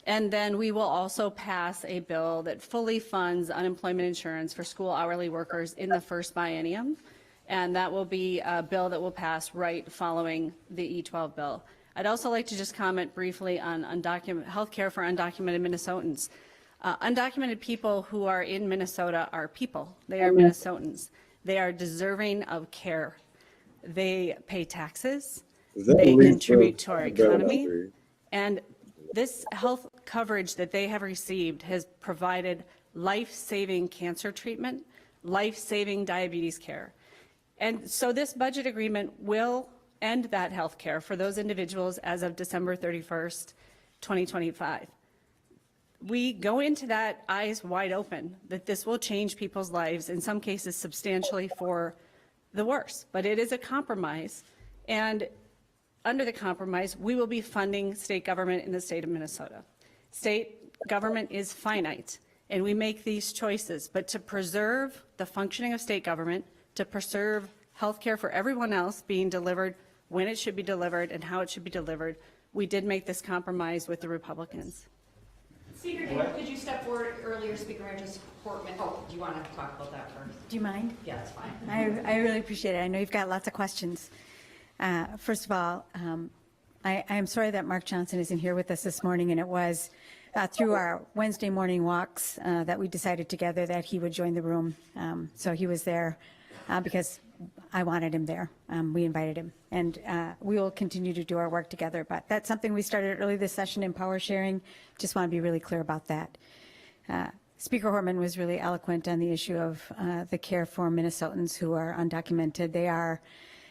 And then we will also pass a bill that fully funds unemployment insurance for school hourly workers in the first biennium. And that will be a bill that will pass right following the E12 bill. I'd also like to just comment briefly on health care for undocumented Minnesotans. Undocumented people who are in Minnesota are people. They are Minnesotans. They are deserving of care. They pay taxes. They contribute to our economy. And this health coverage that they have received has provided life-saving cancer treatment, life-saving diabetes care. And so this budget agreement will end that health care for those individuals as of December 31st, 2025. We go into that eyes wide open that this will change people's lives, in some cases substantially for the worse. But it is a compromise, and under the compromise, we will be funding state government in the state of Minnesota. State government is finite, and we make these choices. But to preserve the functioning of state government, to preserve health care for everyone else being delivered when it should be delivered and how it should be delivered, we did make this compromise with the Republicans. Speaker, could you step forward earlier, Speaker Emerita Hortman? Oh, do you want to talk about that first? Do you mind? Yeah, that's fine. I really appreciate it. I know you've got lots of questions. First of all, I am sorry that Mark Johnson isn't here with us this morning, and it was through our Wednesday morning walks that we decided together that he would join the room. So he was there because I wanted him there. We invited him, and we will continue to do our work together. But that's something we started early this session in power sharing. Just want to be really clear about that. Speaker Hortman was really eloquent on the issue of the care for Minnesotans who are undocumented. They are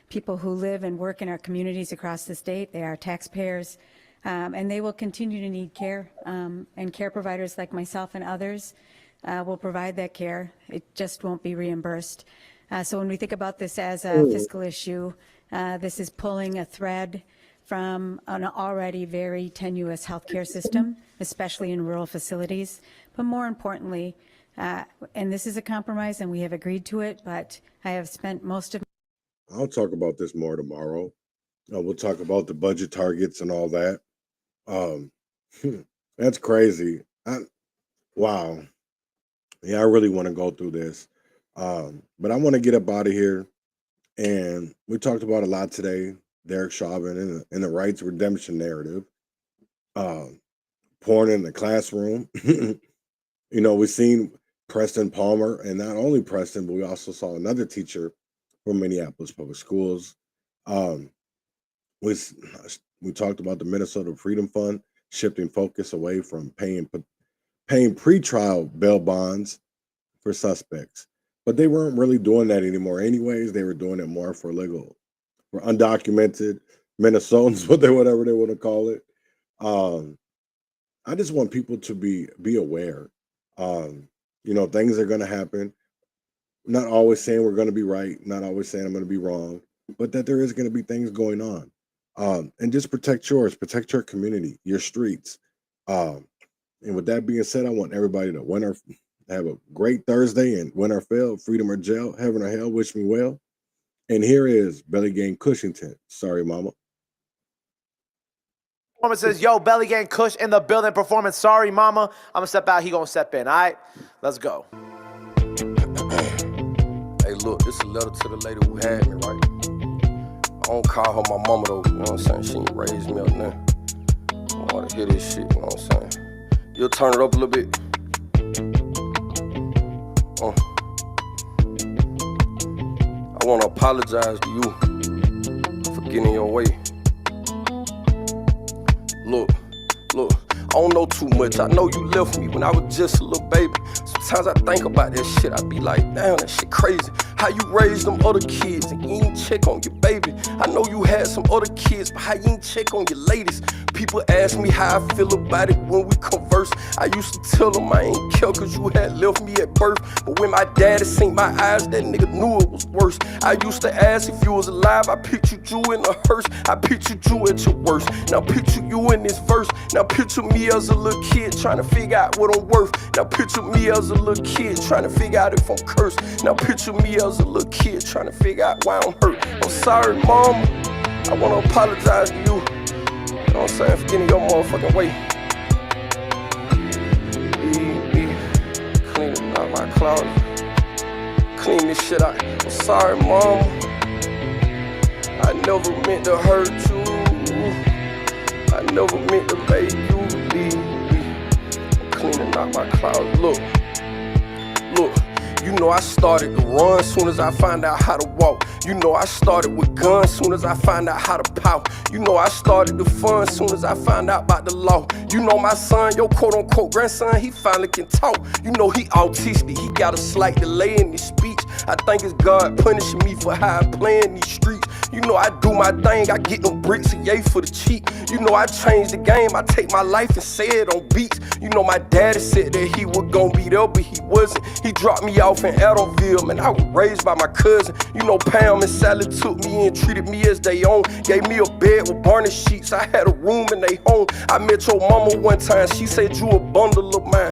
people who live and work in our communities across the state. They are taxpayers, and they will continue to need care. And care providers like myself and others will provide that care. It just won't be reimbursed. So when we think about this as a fiscal issue, this is pulling a thread from an already very tenuous healthcare system, especially in rural facilities. But more importantly, and this is a compromise and we have agreed to it, but I have spent most of I'll talk about this more tomorrow. We'll talk about the budget targets and all that. That's crazy. Wow. Yeah, I really want to go through this. But I want to get up out of here. And we talked about a lot today, Derek Chauvin and the rights redemption narrative. Porn in the classroom. We've seen Preston Palmer, and not only Preston, but we also saw another teacher from Minneapolis Public Schools. We talked about the Minnesota Freedom Fund shifting focus away from paying pretrial bail bonds for suspects. But they weren't really doing that anymore anyways. They were doing it more for undocumented Minnesotans, whatever they want to call it. I just want people to be aware. Things are going to happen. Not always saying we're going to be right, not always saying I'm going to be wrong, but that there is going to be things going on. And just protect yours, protect your community, your streets. And with that being said, I want everybody to have a great Thursday and win or fail, freedom or jail, heaven or hell, wish me well. And here is Belly Gang Cushington. Sorry, mama. Performance says, yo, Belly Gang Kush in the building performance. Sorry, mama. I'm going to step out. He going to step in. All right, let's go. Hey, look, this is a letter to the lady who had me, right? I don't call her my mama, though. You know what I'm saying? She ain't raised me up now. I want to hear this shit, you know what I'm saying? You'll turn it up a little bit. I want to apologize to you for getting in your way. Look, I don't know too much. I know you left me when I was just a little baby. Sometimes I think about that shit. I be like, damn, that shit crazy. How you raised them other kids and you ain't check on your baby. I know you had some other kids, but how you ain't check on your ladies? People ask me how I feel about it when we converse. I used to tell them I ain't care cause you had left me at birth. But when my daddy seen my eyes, that nigga knew it was worse. I used to ask if you was alive. I pictured you in a hearse. I pictured you at your worst. Now picture you in this verse. Now picture me as a little kid trying to figure out what I'm worth. Now picture me as a little kid trying to figure out if I'm cursed. Now picture me as a little kid trying to figure out why I'm hurt. I'm sorry, mama. I want to apologize to you. You know what I'm saying? For getting your motherfucking way. Clean out my closet. Clean this shit out. I'm sorry, mama. I never meant to hurt you. I never meant to make you leave me. I'm cleaning out my closet. Look. You know I started to run soon as I find out how to walk. You know I started with guns soon as I find out how to pout. You know I started the fun soon as I find out about the law. You know my son, your quote-unquote grandson, he finally can talk. You know he autistic, he got a slight delay in his speech. I think it's God punishing me for how I play in these streets. You know I do my thing, I get them bricks and yay for the cheap. You know I changed the game, I take my life and say it on beats. You know my daddy said that he was gonna be there, but he wasn't. He dropped me off in Adamville, man, I was raised by my cousin. You know Pam and Sally took me in, treated me as they own. Gave me a bed with varnished sheets, I had a room in they home. I met your mama one time, she said you a bundle of mine.